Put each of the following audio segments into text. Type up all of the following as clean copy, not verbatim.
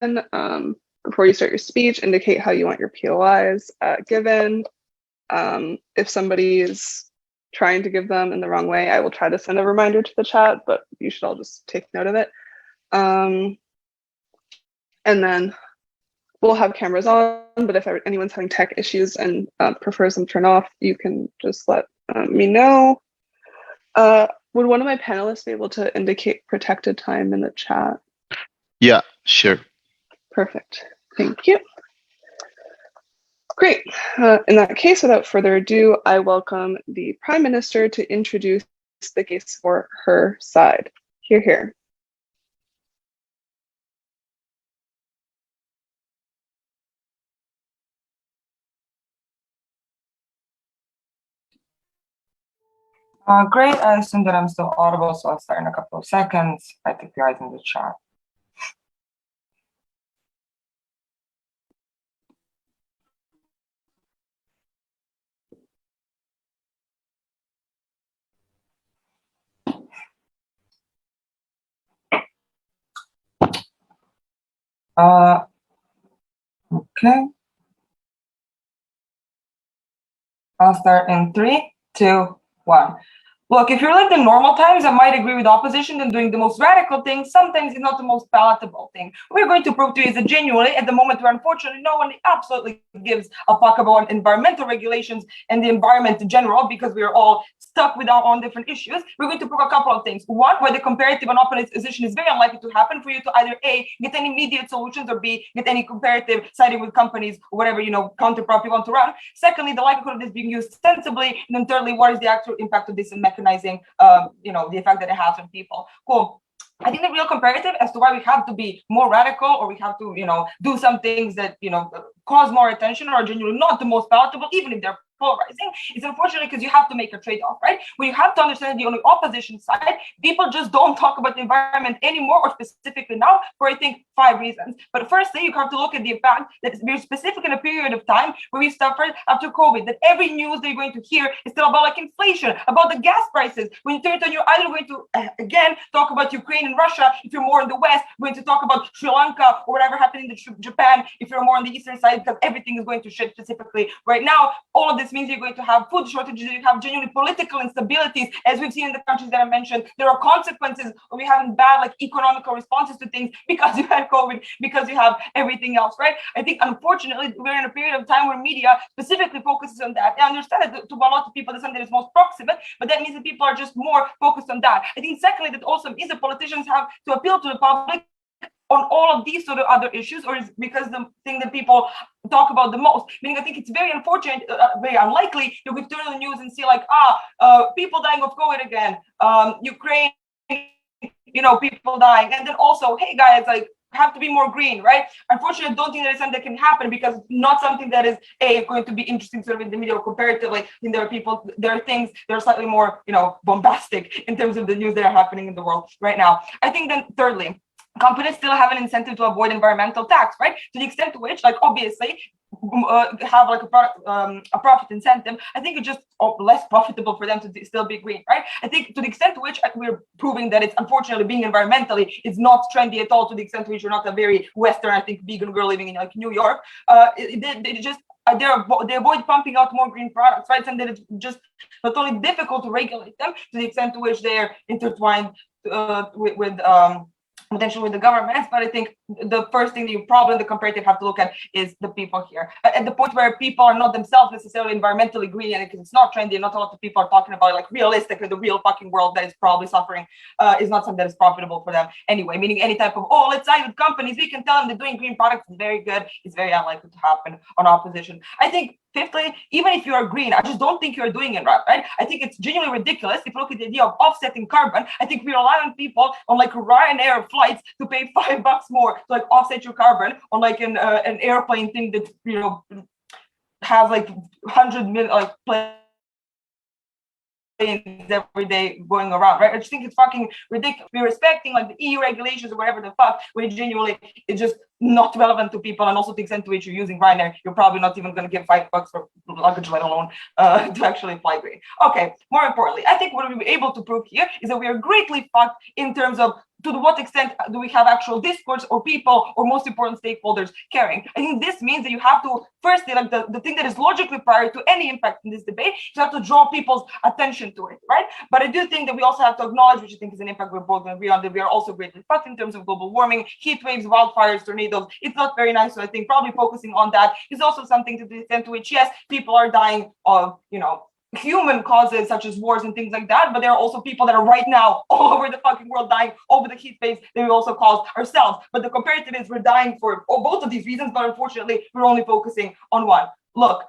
before you start your speech, indicate how you want your POIs given. If somebody is trying to give them in the wrong way, I will try to send a reminder to the chat, but you should all just take note of it. And then we'll have cameras on, but if anyone's having tech issues and prefers them turned off, you can just let me know. Would one of my panelists be able to indicate protected time in the chat? Yeah, sure. Perfect. Thank you. Great. In that case, without further ado, I welcome the Prime Minister to introduce the case for her side. Hear, hear. Great. I assume that I'm still audible, so I'll start in a couple of seconds. I think you guys in the chat. Okay. I'll start in 3, 2, 1. Look, if you're lived in normal times, I might agree with opposition and doing the most radical thing. Sometimes it's not the most palatable thing. We're going to prove to you is that genuinely, at the moment where unfortunately no one absolutely gives a fuck about environmental regulations and the environment in general, because we are all stuck with our own different issues, we're going to prove a couple of things. One, where the comparative and opposition is very unlikely to happen for you to either A, get any immediate solutions, or B, get any comparative siding with companies or whatever, counterprop you want to run. Secondly, the likelihood of this being used sensibly. And then thirdly, what is the actual impact of this in mechanizing, the effect that it has on people. Cool. I think the real comparative as to why we have to be more radical, or we have to, do some things that, cause more attention, or are genuinely not the most palatable, even if they're polarizing, is unfortunately because you have to make a trade-off, right? Well, you have to understand that on the opposition side, people just don't talk about the environment anymore, or specifically now, for I think 5 reasons. But firstly, you have to look at the fact that we're specific in a period of time where we suffered after COVID, that every news that you're going to hear is still about inflation, about the gas prices. When you turn it on, you're either going to, again, talk about Ukraine and Russia. If you're more in the West, going to talk about Sri Lanka or whatever happened in Japan. If you're more on the eastern side, because everything is going to shit specifically right now. All of this means you're going to have food shortages, you have genuinely political instabilities, as we've seen in the countries that I mentioned. There are consequences of you having bad economical responses to things because you had COVID, because you have everything else, right? I think unfortunately we're in a period of time where media specifically focuses on that. I understand that to a lot of people, that's something that's most proximate, but that means that people are just more focused on that. I think secondly, that also means that politicians have to appeal to the public on all of these sort of other issues, or is because the thing that people talk about the most. Meaning, I think it's very unfortunate, very unlikely that we turn on the news and see people dying of COVID again, Ukraine, people dying, and then also, hey guys, have to be more green, right? Unfortunately, I don't think that is something that can happen, because it's not something that is going to be interesting sort of in the media or comparatively. There are things that are slightly more, bombastic in terms of the news that are happening in the world right now. I think then thirdly, companies still have an incentive to avoid environmental tax, right? To the extent to which, obviously, have a profit incentive. I think it's just less profitable for them to still be green, right? I think to the extent to which we're proving that it's unfortunately being environmentally, it's not trendy at all. To the extent to which you're not a very Western, I think, vegan girl living in New York, they avoid pumping out more green products, right? And that it's just not only difficult to regulate them, to the extent to which they're intertwined potentially with the governments, but I think the first thing that you probably in the comparative have to look at is the people here. At the point where people are not themselves necessarily environmentally green, and because it's not trendy, and not a lot of people are talking about realistically, the real fucking world that is probably suffering is not something that is profitable for them anyway. Meaning any type of, let's side with companies, we can tell them they're doing green products is very good, it's very unlikely to happen on opposition. I think fifthly, even if you are green, I just don't think you're doing it right? I think it's genuinely ridiculous if you look at the idea of offsetting carbon. I think we rely on people on Ryanair flights to pay $5 more to offset your carbon on an airplane thing that has 100 million every day going around, right? I just think it's fucking ridiculous. We're respecting the EU regulations or whatever the fuck, when genuinely it's just not relevant to people, and also to the extent to which you're using Ryanair, you're probably not even going to give $5 for luggage, let alone to actually fly green. Okay, more importantly, I think what we'll be able to prove here is that we are greatly fucked in terms of to what extent do we have actual discourse or people or most important stakeholders caring? I think this means that you have to firstly, like the thing that is logically prior to any impact in this debate, you have to draw people's attention to it, right? But I do think that we also have to acknowledge, which I think is an impact we're both going to agree on, that we are also greatly fucked in terms of global warming, heat waves, wildfires, tornadoes. It's not very nice. So I think probably focusing on that is also something to the extent to which, yes, people are dying of, human causes such as wars and things like that, but there are also people that are right now all over the fucking world dying over the heat waves that we also caused ourselves. But the comparative is we're dying for both of these reasons, but unfortunately we're only focusing on one. Look,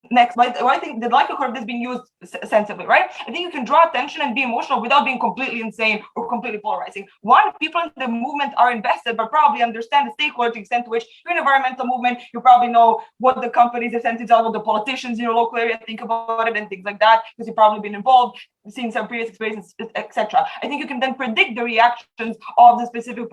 next, I think the likelihood of this being used sensibly, right? I think you can draw attention and be emotional without being completely insane or completely polarizing. One, people in the movement are invested, but probably understand the stakeholder to the extent to which you're an environmental movement, you probably know what the companies' incentives are, what the politicians in your local area think about it and things like that, because you've probably been involved, seen some previous experiences, etc. I think you can then predict the reactions of the specific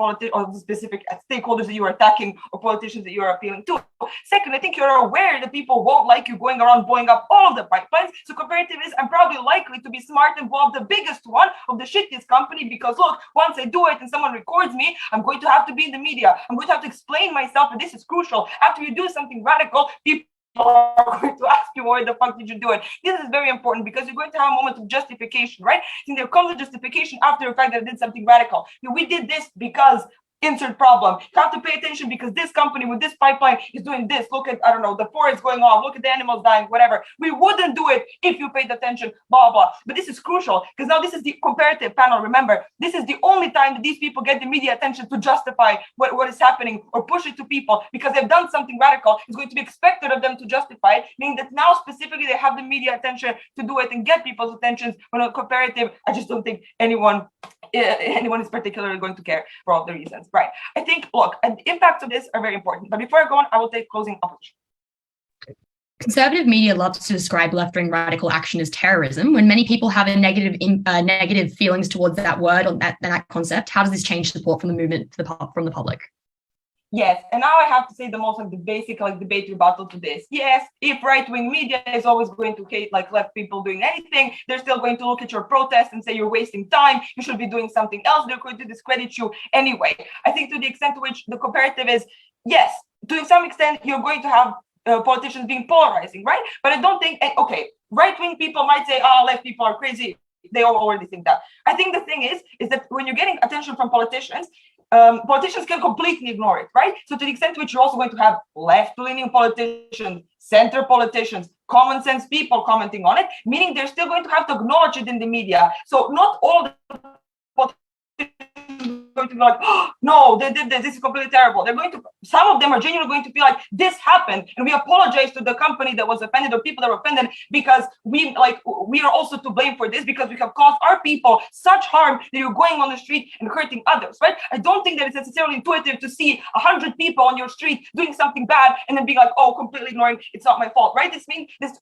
stakeholders that you are attacking or politicians that you are appealing to. Second, I think you're aware that people won't like you going around blowing up all of the pipelines. So comparative is, I'm probably likely to be smart and blow up the biggest one of the shittiest company, because look, once I do it and someone records me, I'm going to have to be in the media. I'm going to have to explain myself, and this is crucial. After you do something radical, people are going to ask you, why the fuck did you do it? This is very important because you're going to have a moment of justification, right? And there comes a justification after the fact that I did something radical. We did this because insert problem. You have to pay attention because this company with this pipeline is doing this. Look at, I don't know, the forest going off. Look at the animals dying, whatever. We wouldn't do it if you paid attention, blah, blah. But this is crucial because now this is the comparative panel. Remember, this is the only time that these people get the media attention to justify what is happening or push it to people because they've done something radical. It's going to be expected of them to justify it, meaning that now specifically they have the media attention to do it and get people's attentions. When a comparative, I just don't think anyone is particularly going to care for all the reasons. Right. I think, look, the impacts of this are very important. But before I go on, I will take closing opposition. Conservative media loves to describe left-wing radical action as terrorism. When many people have a negative feelings towards that word or that concept, how does this change support from the movement from the public? Yes, and now I have to say the most the basic debate rebuttal to this. Yes, if right-wing media is always going to hate left people doing anything, they're still going to look at your protest and say you're wasting time, you should be doing something else, they're going to discredit you anyway. I think to the extent to which the comparative is, yes, to some extent you're going to have politicians being polarizing, right? But I don't think, okay, right-wing people might say, left people are crazy. They all already think that. I think the thing is that when you're getting attention from politicians can completely ignore it, right? So to the extent to which you're also going to have left-leaning politicians, center politicians, common sense people commenting on it, meaning they're still going to have to acknowledge it in the media. So not all the politicians are going to be like, oh, no, they did this, this is completely terrible. Some of them are genuinely going to feel like this happened and we apologize to the company that was offended or people that were offended because we are also to blame for this because we have caused our people such harm that you're going on the street and hurting others, right? I don't think that it's necessarily intuitive to see 100 people on your street doing something bad and then being like, oh, completely ignoring, it's not my fault, right? This means this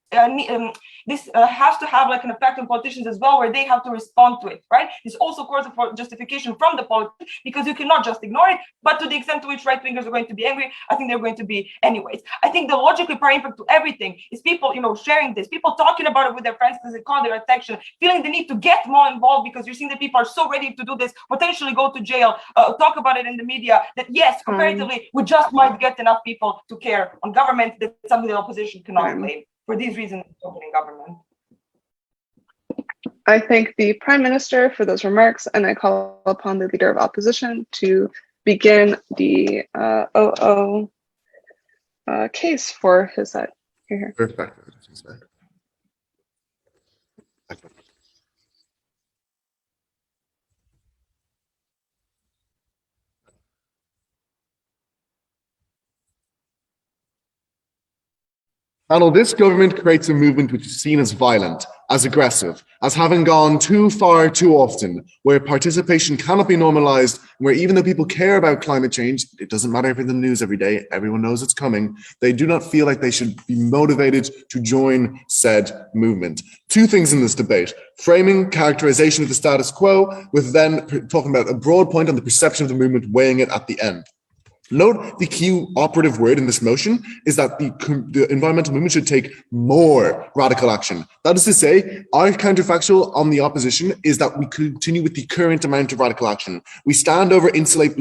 has to have an effect on politicians as well, where they have to respond to it, right? This also calls for justification from the politicians because you cannot just ignore it, but to the extent to which right-wingers are going to be angry, I think they're going to be anyways. I think the logically prior impact to everything is people, sharing this, people talking about it with their friends because they call their attention, feeling the need to get more involved because you're seeing that people are so ready to do this, potentially go to jail, talk about it in the media, that yes, comparatively, we just might get enough people to care on government. That's something the opposition cannot blame. For these reasons, opening government. I thank the Prime Minister for those remarks, and I call upon the Leader of Opposition to begin the OO case for his side. Here. Perfect. Panel, this government creates a movement which is seen as violent, as aggressive, as having gone too far too often, where participation cannot be normalized, where even though people care about climate change, it doesn't matter if it's in the news every day, everyone knows it's coming, they do not feel like they should be motivated to join said movement. Two things in this debate: framing, characterization of the status quo, with then talking about a broad point on the perception of the movement, weighing it at the end. Note the key operative word in this motion is that the environmental movement should take more radical action. That is to say, our counterfactual on the opposition is that we continue with the current amount of radical action. We stand over insulate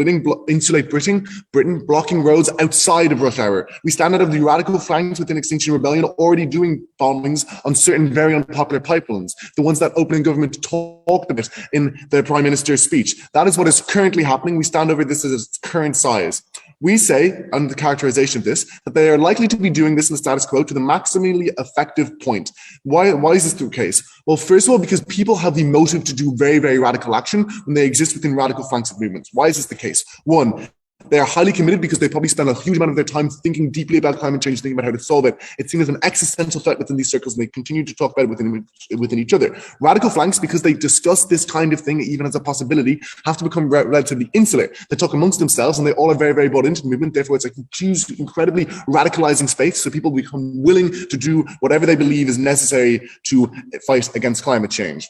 Britain, blocking roads outside of rush hour. We stand out of the radical flanks within Extinction Rebellion, already doing bombings on certain very unpopular pipelines, the ones that opening government talked about in the Prime Minister's speech. That is what is currently happening. We stand over this as its current size. We say, under the characterization of this, that they are likely to be doing this in the status quo to the maximally effective point. Why is this the case? Well, first of all, because people have the motive to do very, very radical action when they exist within radical flanks of movements. Why is this the case? One, they are highly committed because they probably spend a huge amount of their time thinking deeply about climate change, thinking about how to solve it. It's seen as an existential threat within these circles, and they continue to talk about it within each other. Radical flanks, because they discuss this kind of thing even as a possibility, have to become relatively insular. They talk amongst themselves, and they all are very, very bought into the movement. Therefore, it's a huge, incredibly radicalizing space, so people become willing to do whatever they believe is necessary to fight against climate change.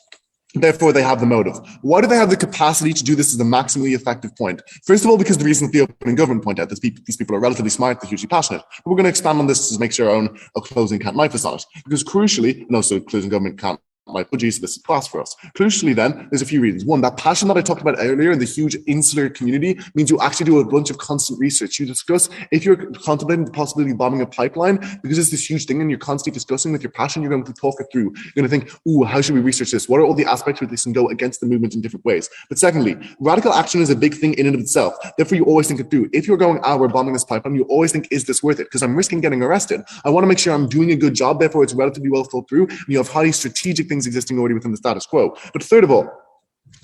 Therefore, they have the motive. Why do they have the capacity to do this as a maximally effective point? First of all, because the reason that the opening government point out that these people are relatively smart, they're hugely passionate. But we're going to expand on this to make sure our own closing can't knife us on it. Because crucially, and also closing government can't like budgies, so this is class for us. Crucially then, there's a few reasons. One, that passion that I talked about earlier in the huge insular community means you actually do a bunch of constant research. You discuss, if you're contemplating the possibility of bombing a pipeline, because it's this huge thing and you're constantly discussing with your passion, you're going to talk it through. You're going to think, ooh, how should we research this? What are all the aspects where this can go against the movement in different ways? But secondly, radical action is a big thing in and of itself. Therefore, you always think it through. If you're going, we're bombing this pipeline, you always think, is this worth it? Because I'm risking getting arrested. I want to make sure I'm doing a good job. Therefore, it's relatively well thought through. And you have highly strategic things existing already within the status quo. But third of all,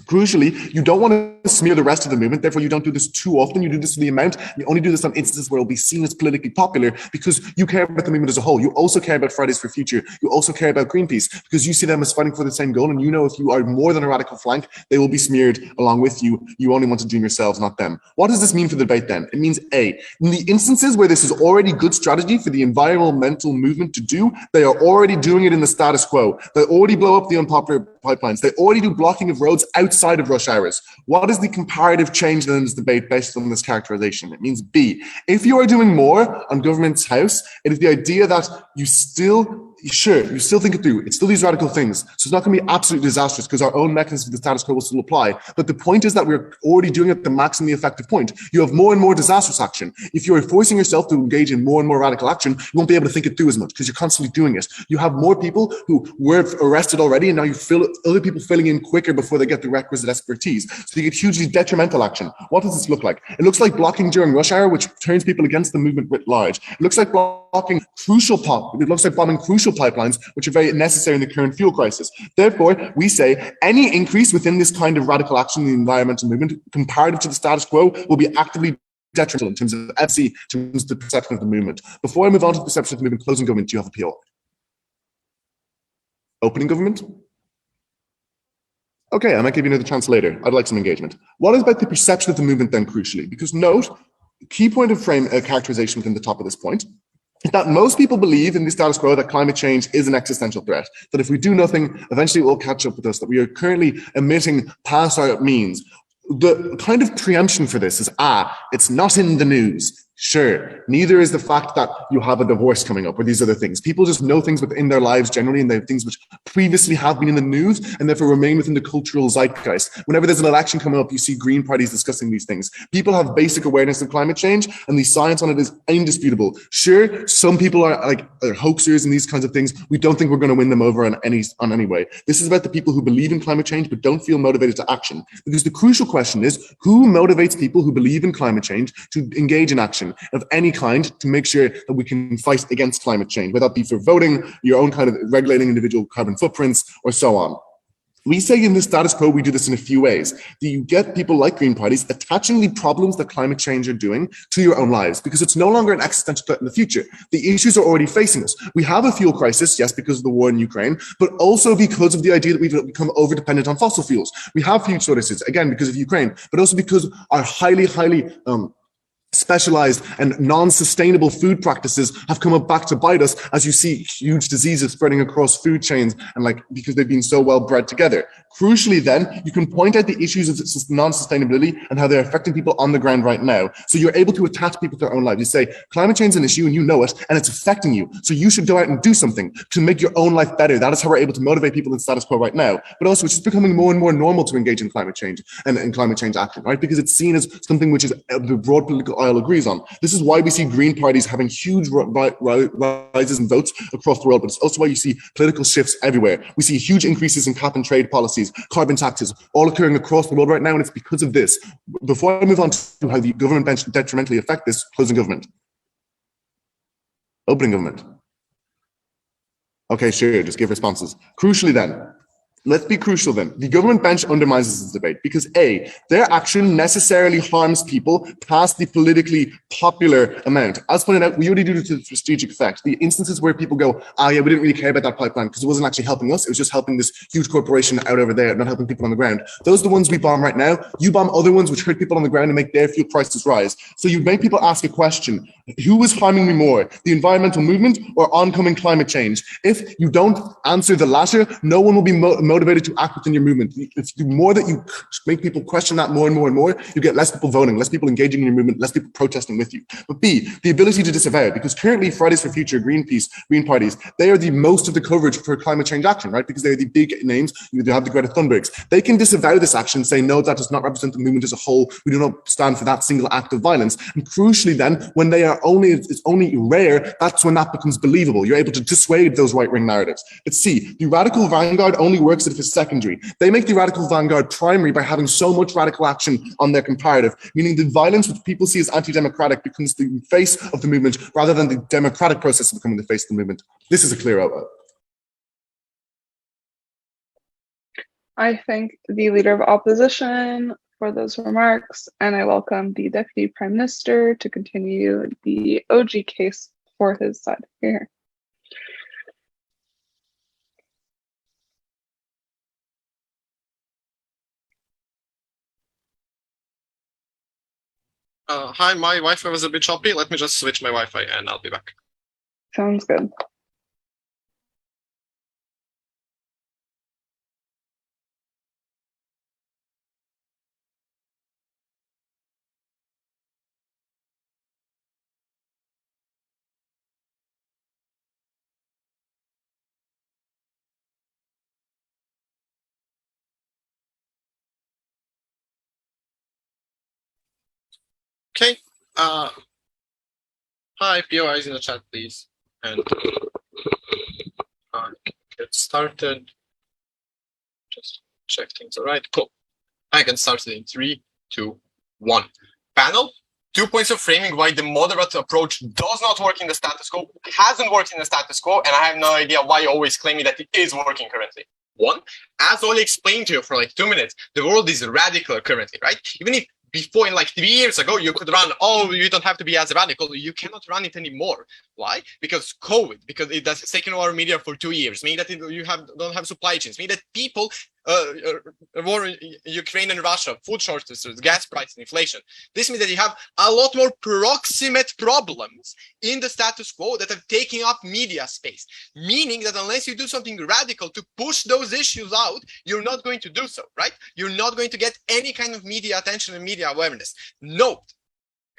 crucially, you don't want to smear the rest of the movement. Therefore, you don't do this too often. You do this to the amount. You only do this on instances where it'll be seen as politically popular because you care about the movement as a whole. You also care about Fridays for Future. You also care about Greenpeace because you see them as fighting for the same goal. And you know if you are more than a radical flank, they will be smeared along with you. You only want to doom yourselves, not them. What does this mean for the debate then? It means A, in the instances where this is already good strategy for the environmental movement to do, they are already doing it in the status quo. They already blow up the unpopular pipelines. They already do blocking of roads outside of rush hours. What is the comparative change then in this debate based on this characterization? It means B, if you are doing more on government's house, it is the idea that you still think it through. It's still these radical things. So it's not going to be absolutely disastrous because our own mechanisms for the status quo will still apply. But the point is that we're already doing it at the maximally effective point. You have more and more disastrous action. If you're forcing yourself to engage in more and more radical action, you won't be able to think it through as much because you're constantly doing it. You have more people who were arrested already and now you feel other people filling in quicker before they get the requisite expertise. So you get hugely detrimental action. What does this look like? It looks like blocking during rush hour, which turns people against the movement writ large. It looks like bombing crucial pipelines, which are very necessary in the current fuel crisis. Therefore, we say any increase within this kind of radical action in the environmental movement, comparative to the status quo, will be actively detrimental in terms of FC, in terms of the perception of the movement. Before I move on to the perception of the movement, closing government, do you have a PO? Opening government? Okay, I might give you another chance later. I'd like some engagement. What is about the perception of the movement then, crucially? Because note, key point of frame characterization within the top of this point is that most people believe in the status quo that climate change is an existential threat, that if we do nothing, eventually it will catch up with us, that we are currently emitting past our means. The kind of preemption for this is, it's not in the news. Sure, neither is the fact that you have a divorce coming up or these other things. People just know things within their lives generally, and they have things which previously have been in the news and therefore remain within the cultural zeitgeist. Whenever there's an election coming up, you see green parties discussing these things. People have basic awareness of climate change and the science on it is indisputable. Sure, some people are hoaxers and these kinds of things. We don't think we're going to win them over on any way. This is about the people who believe in climate change but don't feel motivated to action. Because the crucial question is, who motivates people who believe in climate change to engage in action of any kind to make sure that we can fight against climate change, whether that be for voting, your own kind of regulating individual carbon footprints, or so on. We say in the status quo, we do this in a few ways. You get people like green parties attaching the problems that climate change are doing to your own lives because it's no longer an existential threat in the future. The issues are already facing us. We have a fuel crisis, yes, because of the war in Ukraine, but also because of the idea that we've become over-dependent on fossil fuels. We have fuel shortages, again, because of Ukraine, but also because our highly specialized and non-sustainable food practices have come up back to bite us as you see huge diseases spreading across food chains and because they've been so well bred together. Crucially then, you can point out the issues of non-sustainability and how they're affecting people on the ground right now. So you're able to attach people to their own lives. You say, climate change is an issue and you know it, and it's affecting you. So you should go out and do something to make your own life better. That is how we're able to motivate people in status quo right now. But also it's just becoming more and more normal to engage in climate change and in climate change action, right? Because it's seen as something which is the broad political aisle agrees on. This is why we see green parties having huge rises in votes across the world, but it's also why you see political shifts everywhere. We see huge increases in cap and trade policies, carbon taxes, all occurring across the world right now, and it's because of this. Before I move on to how the government bench detrimentally affect this, closing government. Opening government. Okay, sure, just give responses. Crucially then, let's be crucial then. The government bench undermines this debate because A, their action necessarily harms people past the politically popular amount. As pointed out, we already do it to the strategic effect. The instances where people go, yeah, we didn't really care about that pipeline because it wasn't actually helping us. It was just helping this huge corporation out over there, not helping people on the ground. Those are the ones we bomb right now. You bomb other ones which hurt people on the ground and make their fuel prices rise. So you make people ask a question, who is harming me more, the environmental movement or oncoming climate change? If you don't answer the latter, no one will be motivated to act within your movement. If the more that you make people question that more and more and more, you get less people voting, less people engaging in your movement, less people protesting with you. But B, the ability to disavow it, because currently Fridays for Future, Greenpeace, Green parties, they are the most of the coverage for climate change action, right? Because they're the big names. You have the Greta Thunbergs. They can disavow this action, say, no, that does not represent the movement as a whole. We do not stand for that single act of violence. And crucially then, when they are it's only rare, that's when that becomes believable. You're able to dissuade those right-wing narratives. But C, the radical vanguard only works if it's secondary. They make the radical vanguard primary by having so much radical action on their comparative, meaning the violence which people see as anti-democratic becomes the face of the movement rather than the democratic process of becoming the face of the movement. This is a clear out. I thank the Leader of Opposition for those remarks, and I welcome the Deputy Prime Minister to continue the OG case for his side. Here. Hi, my Wi-Fi was a bit choppy. Let me just switch my Wi-Fi and I'll be back. Sounds good. Okay. Hi, POIs in the chat, please. And get started. Just check things. All right, cool. I can start it in 3, 2, 1. Panel, 2 points of framing why the moderate approach does not work in the status quo, hasn't worked in the status quo, and I have no idea why you're always claiming that it is working currently. 1, as Oli explained to you for like 2 minutes, the world is radical currently, right? Even if before, in like 3 years ago, you could run, oh, you don't have to be as radical. You cannot run it anymore. Why? Because COVID, because it has taken over media for 2 years, meaning that you don't have supply chains, meaning that people, war in Ukraine and Russia, food shortages, gas prices, inflation. This means that you have a lot more proximate problems in the status quo that are taking up media space, meaning that unless you do something radical to push those issues out, you're not going to do so, right? You're not going to get any kind of media attention and media awareness. Note,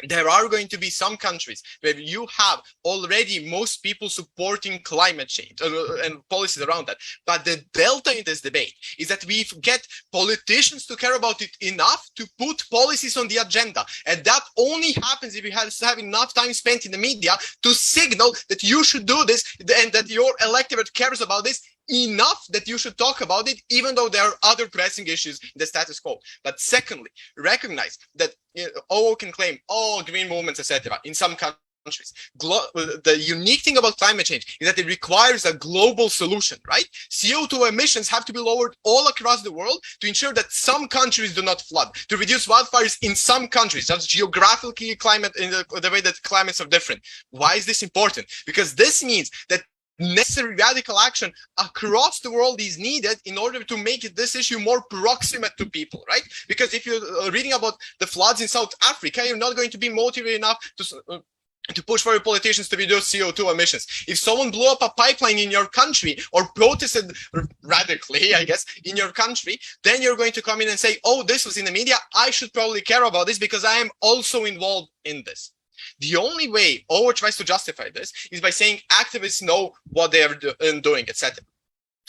there are going to be some countries where you have already most people supporting climate change and policies around that. But the delta in this debate is that we get politicians to care about it enough to put policies on the agenda. And that only happens if you have enough time spent in the media to signal that you should do this and that your electorate cares about this enough that you should talk about it, even though there are other pressing issues in the status quo. But secondly, recognize that all can claim all green movements, etc. in some countries. The unique thing about climate change is that it requires a global solution, right? CO2 emissions have to be lowered all across the world to ensure that some countries do not flood, to reduce wildfires in some countries, just geographically climate in the way that climates are different. Why is this important? Because this means that necessary radical action across the world is needed in order to make this issue more proximate to people, right? Because if you're reading about the floods in South Africa, you're not going to be motivated enough to to push for your politicians to reduce CO2 emissions. If someone blew up a pipeline in your country or protested radically, I guess, in your country, then you're going to come in and say, oh, this was in the media. I should probably care about this because I am also involved in this. The only way OWU tries to justify this is by saying activists know what they are doing, etc.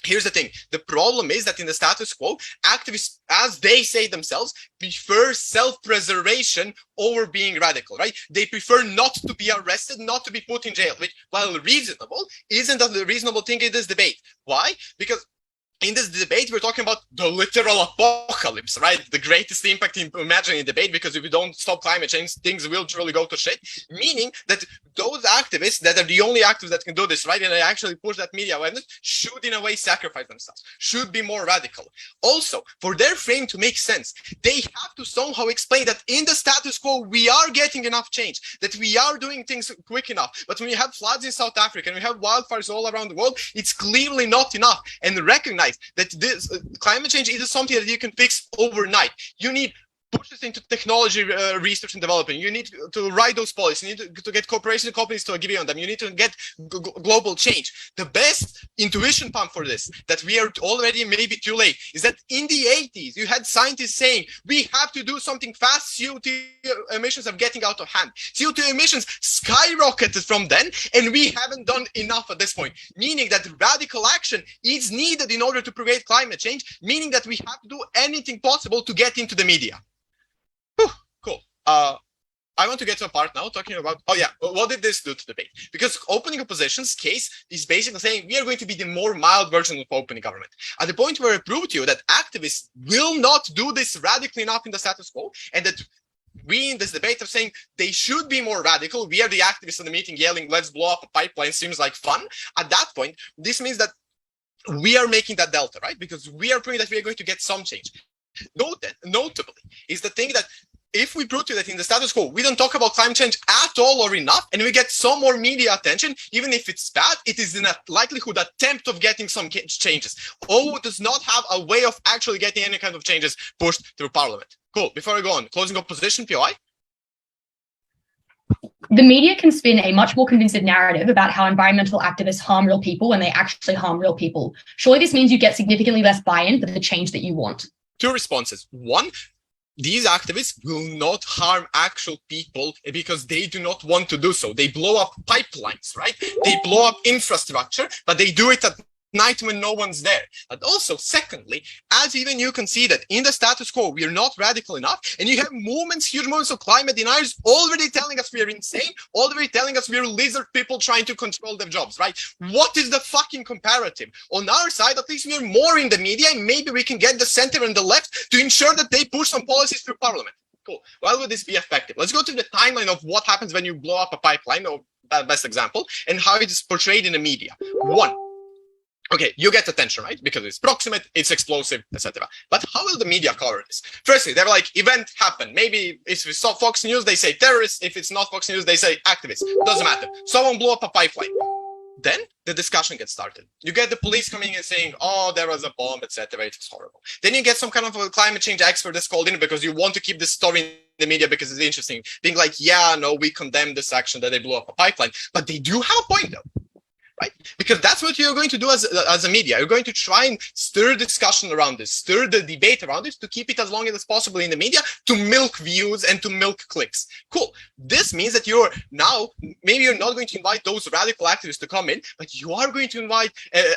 Here's the thing. The problem is that in the status quo, activists, as they say themselves, prefer self-preservation over being radical, right? They prefer not to be arrested, not to be put in jail, which, while reasonable, isn't a reasonable thing in this debate. Why? Because in this debate, we're talking about the literal apocalypse, right? The greatest impact in imagining debate, because if we don't stop climate change, things will truly go to shit. Meaning that those activists that are the only activists that can do this, right? And they actually push that media awareness should in a way sacrifice themselves, should be more radical. Also, for their frame to make sense, they have to somehow explain that in the status quo, we are getting enough change, that we are doing things quick enough. But when we have floods in South Africa and we have wildfires all around the world, it's clearly not enough. And recognize that this climate change isn't something that you can fix overnight. You need pushes into technology research and development. You need to write those policies. You need to get corporation companies to agree on them. You need to get global change. The best intuition pump for this, that we are already maybe too late, is that in the 80s, you had scientists saying, we have to do something fast. CO2 emissions are getting out of hand. CO2 emissions skyrocketed from then, and we haven't done enough at this point, meaning that radical action is needed in order to prevent climate change, meaning that we have to do anything possible to get into the media. Whew, cool. I want to get to a part now talking about, oh yeah, what did this do to debate? Because opening opposition's case is basically saying we are going to be the more mild version of opening government. At the point where I proved to you that activists will not do this radically enough in the status quo, and that we in this debate are saying they should be more radical. We are the activists in the meeting yelling, let's blow up a pipeline, seems like fun. At that point, this means that we are making that delta, right? Because we are proving that we are going to get some change. Notably, is the thing that if we prove to you that in the status quo, we don't talk about climate change at all or enough, and we get some more media attention, even if it's bad, it is in a likelihood attempt of getting some changes. OWU does not have a way of actually getting any kind of changes pushed through parliament. Cool. Before I go on, closing opposition, POI? The media can spin a much more convincing narrative about how environmental activists harm real people when they actually harm real people. Surely this means you get significantly less buy-in for the change that you want. Two responses. One, these activists will not harm actual people because they do not want to do so. They blow up pipelines, right? They blow up infrastructure, but they do it at night when no one's there. But also, secondly, as even you can see that in the status quo, we are not radical enough, and you have movements, huge movements of climate deniers already telling us we are insane, already telling us we're lizard people trying to control their jobs, right? What is the fucking comparative? On our side, at least we're more in the media, and maybe we can get the center and the left to ensure that they push some policies through parliament. Cool. Why would this be effective? Let's go to the timeline of what happens when you blow up a pipeline, or best example, and how it is portrayed in the media. One, okay, you get attention, right? Because it's proximate, it's explosive, etc. But how will the media cover this? Firstly, they're like, event happened. Maybe if it's not Fox News, they say terrorists. If it's not Fox News, they say activists. Doesn't matter. Someone blew up a pipeline. Then the discussion gets started. You get the police coming and saying, oh, there was a bomb, etc. It's horrible. Then you get some kind of a climate change expert that's called in because you want to keep this story in the media because it's interesting. Being like, yeah, no, we condemn this action that they blew up a pipeline. But they do have a point, though. Right? Because that's what you're going to do as a media. You're going to try and stir discussion around this, stir the debate around this to keep it as long as possible in the media to milk views and to milk clicks. Cool. This means that you're now, maybe you're not going to invite those radical activists to come in, but you are going to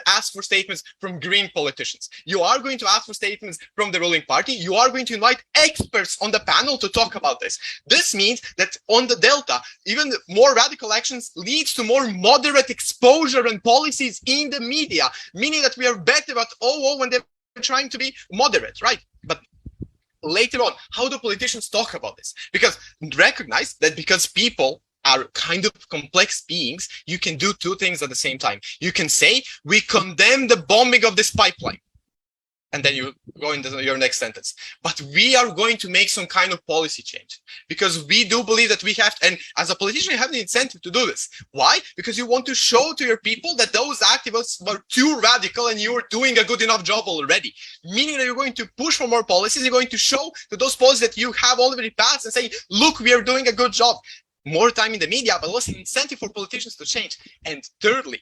ask for statements from green politicians. You are going to ask for statements from the ruling party. You are going to invite experts on the panel to talk about this. This means that on the delta, even more radical actions leads to more moderate exposure and policies in the media, meaning that we are better at OO when they're trying to be moderate, right? But later on, how do politicians talk about this? Because recognize that because people are kind of complex beings, you can do two things at the same time. You can say, we condemn the bombing of this pipeline. And then you go into your next sentence. But we are going to make some kind of policy change because we do believe that we have to, and as a politician, you have the incentive to do this. Why? Because you want to show to your people that those activists were too radical and you are doing a good enough job already. Meaning that you're going to push for more policies. You're going to show to those policies that you have already passed and say, look, we are doing a good job. more time in the media, but also an incentive for politicians to change. And thirdly,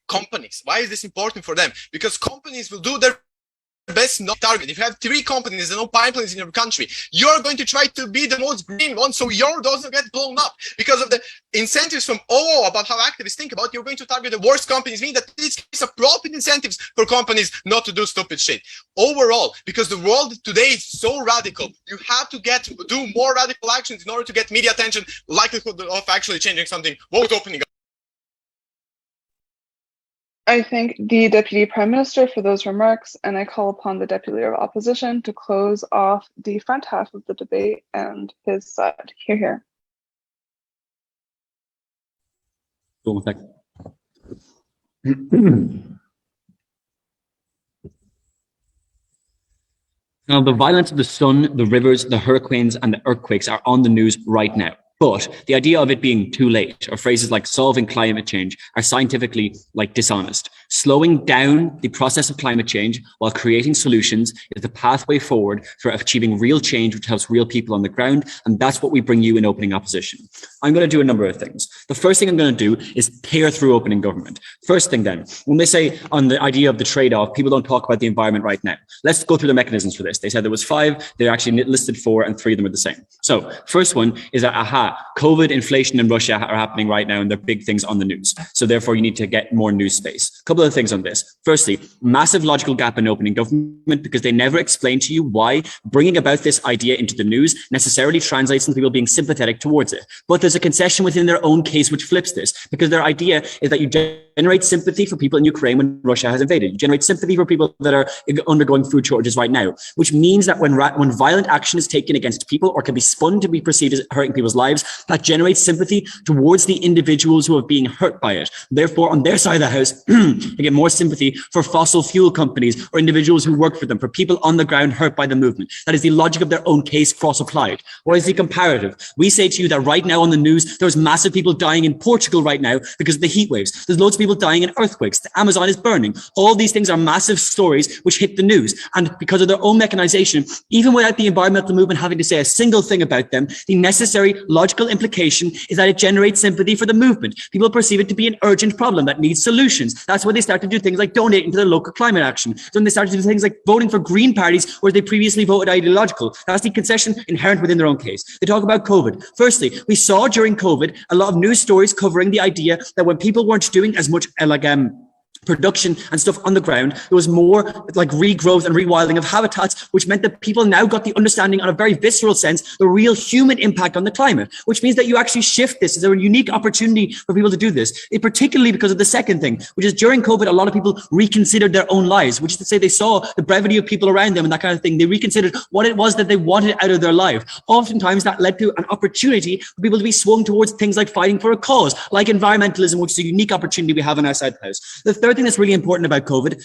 companies. Why is this important for them? Because companies will do their best not target. If you have 3 companies and no pipelines in your country, you're going to try to be the most green one so your doesn't get blown up. Because of the incentives from OO about how activists think about, you're going to target the worst companies, meaning that this is appropriate incentives for companies not to do stupid shit. Overall, because the world today is so radical, you have to do more radical actions in order to get media attention, likelihood of actually changing something, vote opening up. I thank the Deputy Prime Minister for those remarks, and I call upon the Deputy Leader of Opposition to close off the front half of the debate and his side. Hear, hear. One sec. Now, the violence of the sun, the rivers, the hurricanes, and the earthquakes are on the news right now. But the idea of it being too late, or phrases like solving climate change, are scientifically dishonest. Slowing down the process of climate change while creating solutions is the pathway forward for achieving real change, which helps real people on the ground. And that's what we bring you in opening opposition. I'm going to do a number of things. The first thing I'm going to do is tear through opening government. First thing then, when they say on the idea of the trade-off, people don't talk about the environment right now. Let's go through the mechanisms for this. They said there was 5, they actually listed 4, and 3 of them are the same. So first one is that, COVID, inflation, and Russia are happening right now, and they're big things on the news. So therefore, you need to get more news space. A couple of things on this. Firstly, massive logical gap in opening government, because they never explain to you why bringing about this idea into the news necessarily translates into people being sympathetic towards it. But there's a concession within their own case which flips this, because their idea is that you generate sympathy for people in Ukraine when Russia has invaded. You generate sympathy for people that are undergoing food shortages right now, which means that when violent action is taken against people or can be spun to be perceived as hurting people's lives, that generates sympathy towards the individuals who are being hurt by it. Therefore, on their side of the house, they get more sympathy for fossil fuel companies or individuals who work for them, for people on the ground hurt by the movement. That is the logic of their own case cross-applied. What is the comparative? We say to you that right now on the news, there's massive people dying in Portugal right now because of the heat waves. There's loads of people dying in earthquakes. The Amazon is burning. All these things are massive stories which hit the news. And because of their own mechanization, even without the environmental movement having to say a single thing about them, the necessary logical implication is that it generates sympathy for the movement. People perceive it to be an urgent problem that needs solutions. That's why they start to do things like donating to their local climate action. So when they start to do things like voting for green parties where they previously voted ideological. That's the concession inherent within their own case. They talk about COVID. Firstly, we saw during COVID a lot of news stories covering the idea that when people weren't doing as much production and stuff on the ground, there was more regrowth and rewilding of habitats, which meant that people now got the understanding on a very visceral sense, the real human impact on the climate, which means that you actually shift this. Is there a unique opportunity for people to do this? Particularly because of the second thing, which is during COVID, a lot of people reconsidered their own lives, which is to say they saw the brevity of people around them and that kind of thing. They reconsidered what it was that they wanted out of their life. Oftentimes that led to an opportunity for people to be swung towards things like fighting for a cause, like environmentalism, which is a unique opportunity we have on our side of the house. The third thing that's really important about COVID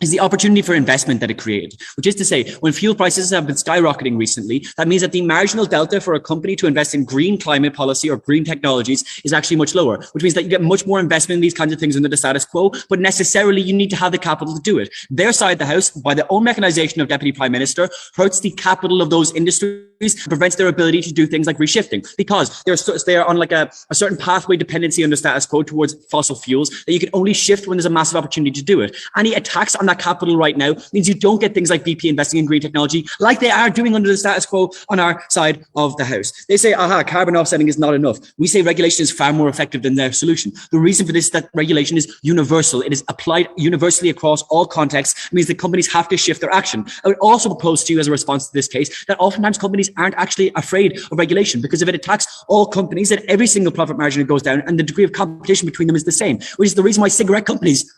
is the opportunity for investment that it created, which is to say, when fuel prices have been skyrocketing recently, that means that the marginal delta for a company to invest in green climate policy or green technologies is actually much lower, which means that you get much more investment in these kinds of things under the status quo, but necessarily you need to have the capital to do it. Their side of the house, by the own mechanization of Deputy Prime Minister, hurts the capital of those industries, prevents their ability to do things like reshifting, because they're on a certain pathway dependency under status quo towards fossil fuels that you can only shift when there's a massive opportunity to do it. Any attacks on that capital right now means you don't get things like BP investing in green technology like they are doing under the status quo on our side of the house. They say, carbon offsetting is not enough. We say regulation is far more effective than their solution. The reason for this is that regulation is universal. It is applied universally across all contexts. It means that companies have to shift their action. I would also propose to you as a response to this case that oftentimes companies aren't actually afraid of regulation, because if it attacks all companies, then every single profit margin goes down and the degree of competition between them is the same, which is the reason why cigarette companies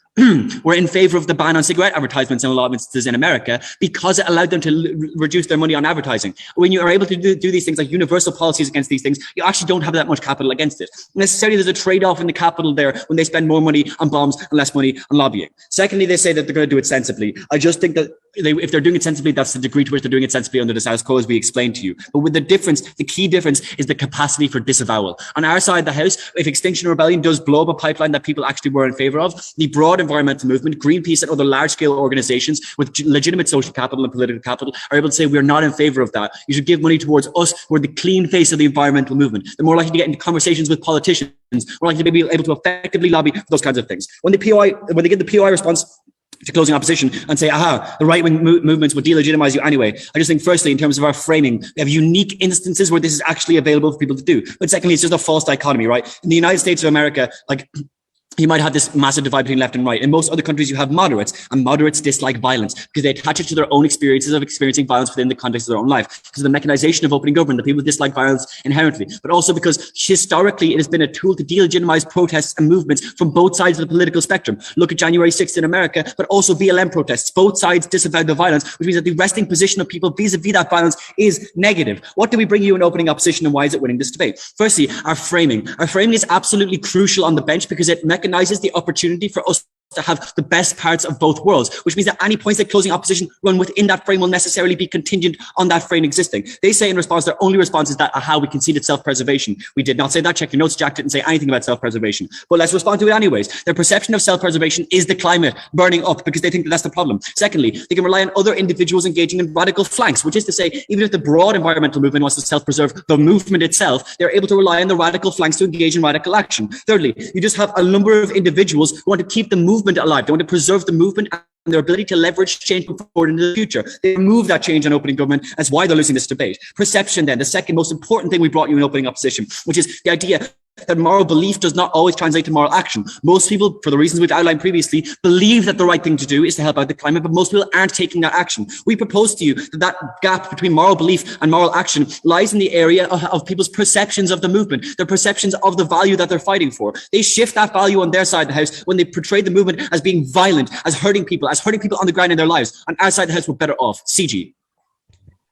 were in favor of the ban on cigarette advertisements in a lot of instances in America, because it allowed them to reduce their money on advertising. When you are able to do these things like universal policies against these things, you actually don't have that much capital against it. Necessarily, there's a trade-off in the capital there when they spend more money on bombs and less money on lobbying. Secondly, they say that they're going to do it sensibly. I just think that if they're doing it sensibly, that's the degree to which they're doing it sensibly under the status quo, as we explained to you. But with the key difference is the capacity for disavowal. On our side of the house, if Extinction Rebellion does blow up a pipeline that people actually were in favor of, the broad environmental movement, Greenpeace and other large-scale organizations with legitimate social capital and political capital are able to say we're not in favor of that. You should give money towards us. We're the clean face of the environmental movement. They're more likely to get into conversations with politicians. We're likely to be able to effectively lobby for those kinds of things. When they give the POI response to closing opposition and say, the right-wing movements would delegitimize you anyway. I just think, firstly, in terms of our framing, we have unique instances where this is actually available for people to do. But secondly, it's just a false dichotomy, right? In the United States of America, you might have this massive divide between left and right. In most other countries, you have moderates, and moderates dislike violence because they attach it to their own experiences of experiencing violence within the context of their own life. Because of the mechanization of opening government, the people dislike violence inherently, but also because historically it has been a tool to delegitimize protests and movements from both sides of the political spectrum. Look at January 6th in America, but also BLM protests. Both sides disavowed the violence, which means that the resting position of people vis-a-vis that violence is negative. What do we bring you in opening opposition, and why is it winning this debate? Firstly, our framing. Our framing is absolutely crucial on the bench because it mechanizes the opportunity for us to have the best parts of both worlds, which means that any points that closing opposition run within that frame will necessarily be contingent on that frame existing. They say in response, their only response is that, we conceded self-preservation. We did not say that. Check your notes. Jack didn't say anything about self-preservation. But let's respond to it anyways. Their perception of self-preservation is the climate burning up because they think that that's the problem. Secondly, they can rely on other individuals engaging in radical flanks, which is to say, even if the broad environmental movement wants to self-preserve the movement itself, they're able to rely on the radical flanks to engage in radical action. Thirdly, you just have a number of individuals who want to keep the movement alive. They want to preserve the movement and their ability to leverage change forward into the future. They remove that change in opening government. That's why they're losing this debate. Perception, then, the second most important thing we brought you in opening opposition, which is the idea that moral belief does not always translate to moral action. Most people, for the reasons we've outlined previously, believe that the right thing to do is to help out the climate, but most people aren't taking that action. We propose to you that gap between moral belief and moral action lies in the area of people's perceptions of the movement, their perceptions of the value that they're fighting for. They shift that value on their side of the house when they portray the movement as being violent, as hurting people on the ground in their lives. On our side of the house, we're better off. CG.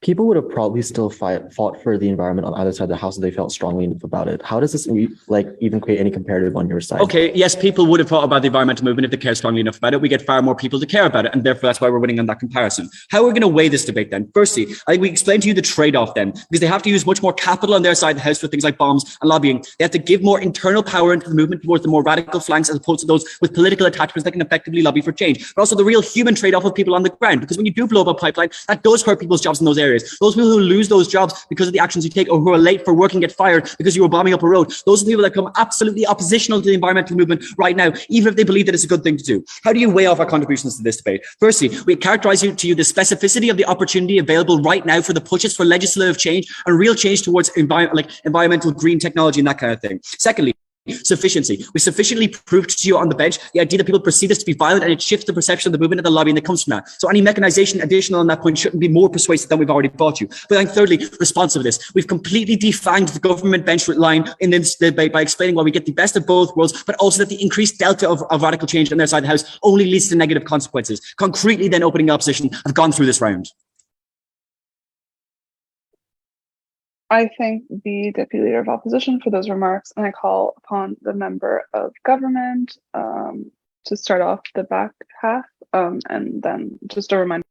People would have probably still fought for the environment on either side of the house if they felt strongly enough about it. How does this even create any comparative on your side? Okay, yes, people would have thought about the environmental movement if they cared strongly enough about it. We get far more people to care about it, and therefore that's why we're winning on that comparison. How are we going to weigh this debate then? Firstly, I think we explained to you the trade-off then, because they have to use much more capital on their side of the house for things like bombs and lobbying. They have to give more internal power into the movement towards the more radical flanks as opposed to those with political attachments that can effectively lobby for change. But also the real human trade-off of people on the ground, because when you do blow up a pipeline, that does hurt people's jobs in those areas. Those people who lose those jobs because of the actions you take, or who are late for work and get fired because you were bombing up a road, those are the people that come absolutely oppositional to the environmental movement right now, even if they believe that it's a good thing to do. How do you weigh off our contributions to this debate? Firstly, we characterize to you the specificity of the opportunity available right now for the pushes for legislative change and real change towards environmental green technology and that kind of thing. Secondly, sufficiency. We sufficiently proved to you on the bench the idea that people perceive this to be violent, and it shifts the perception of the movement and the lobbying that comes from that. So any mechanization additional on that point shouldn't be more persuasive than we've already bought you. But then thirdly, responsiveness. We've completely defanged the government bench line in this debate by explaining why we get the best of both worlds, but also that the increased delta of radical change on their side of the house only leads to negative consequences. Concretely, then, opening opposition have gone through this round. I thank the Deputy Leader of Opposition for those remarks, and I call upon the Member of Government to start off the back half, and then just a reminder.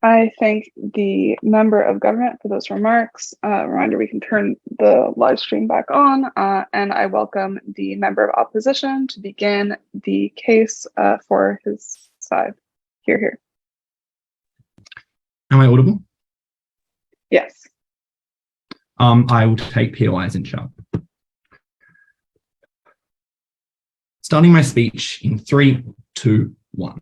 I thank the member of government for those remarks. Reminder, we can turn the live stream back on, and I welcome the member of opposition to begin the case for his side. Here. Am I audible? Yes. I will take POIs in chat. Starting my speech in 3, 2, 1.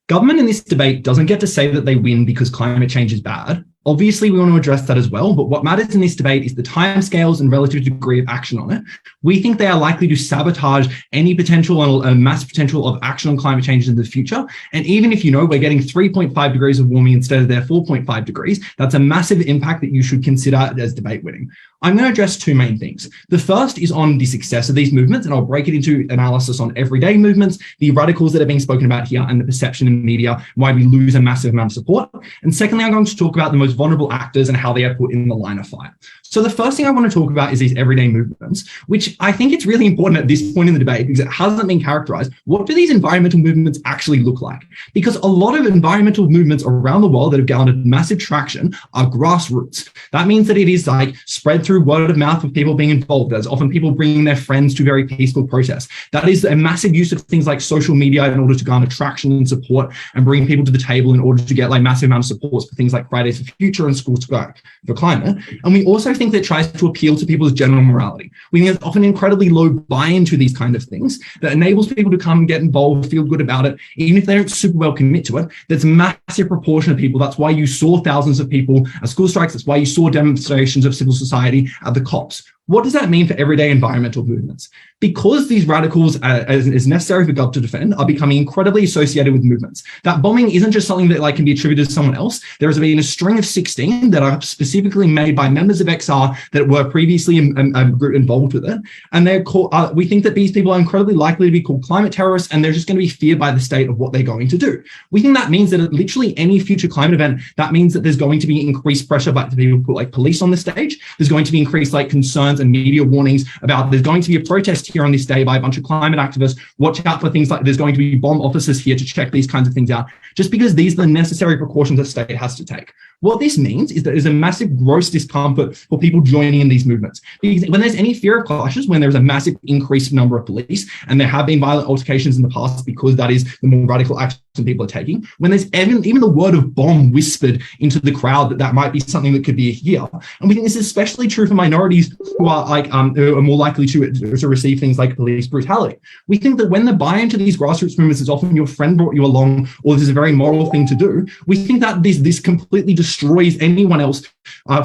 Government in this debate doesn't get to say that they win because climate change is bad. Obviously, we want to address that as well, but what matters in this debate is the timescales and relative degree of action on it. We think they are likely to sabotage any potential and mass potential of action on climate change in the future. And even if you know we're getting 3.5 degrees of warming instead of their 4.5 degrees, that's a massive impact that you should consider as debate winning. I'm going to address two main things. The first is on the success of these movements, and I'll break it into analysis on everyday movements, the radicals that are being spoken about here, and the perception in media, why we lose a massive amount of support. And secondly, I'm going to talk about the most vulnerable actors and how they are put in the line of fire. So the first thing I want to talk about is these everyday movements, which I think it's really important at this point in the debate because it hasn't been characterized. What do these environmental movements actually look like? Because a lot of environmental movements around the world that have garnered massive traction are grassroots. That means that it is like spread through word of mouth of people being involved. There's often people bringing their friends to very peaceful protests. That is a massive use of things like social media in order to garner traction and support and bring people to the table in order to get like massive amount of support for things like Fridays for Future and School Strike for Climate. And we also think that it tries to appeal to people's general morality. We think it's often incredibly low buy-in to these kind of things that enables people to come and get involved, feel good about it, even if they don't super well commit to it. There's a massive proportion of people. That's why you saw thousands of people at school strikes. That's why you saw demonstrations of civil society at the COPs. What does that mean for everyday environmental movements? Because these radicals, as is necessary for Gov to defend, are becoming incredibly associated with movements. That bombing isn't just something that like can be attributed to someone else. There has been a string of 16 that are specifically made by members of XR that were previously involved with it. And they're called, we think that these people are incredibly likely to be called climate terrorists, and they're just going to be feared by the state of what they're going to do. We think that means that at literally any future climate event, that means that there's going to be increased pressure by the people who put like police on the stage. There's going to be increased like concerns and media warnings about there's going to be a protest here on this day by a bunch of climate activists. Watch out for things like there's going to be bomb officers here to check these kinds of things out, just because these are the necessary precautions the state has to take. What this means is that there's a massive gross discomfort for people joining in these movements. Because when there's any fear of clashes, when there's a massive increased number of police, and there have been violent altercations in the past because that is the more radical action people are taking, when there's even the word of bomb whispered into the crowd that might be something that could be here. And we think this is especially true for minorities who are like who are more likely to receive things like police brutality. We think that when the buy-in to these grassroots movements is often your friend brought you along, or this is a very moral thing to do, we think that this completely destroys anyone else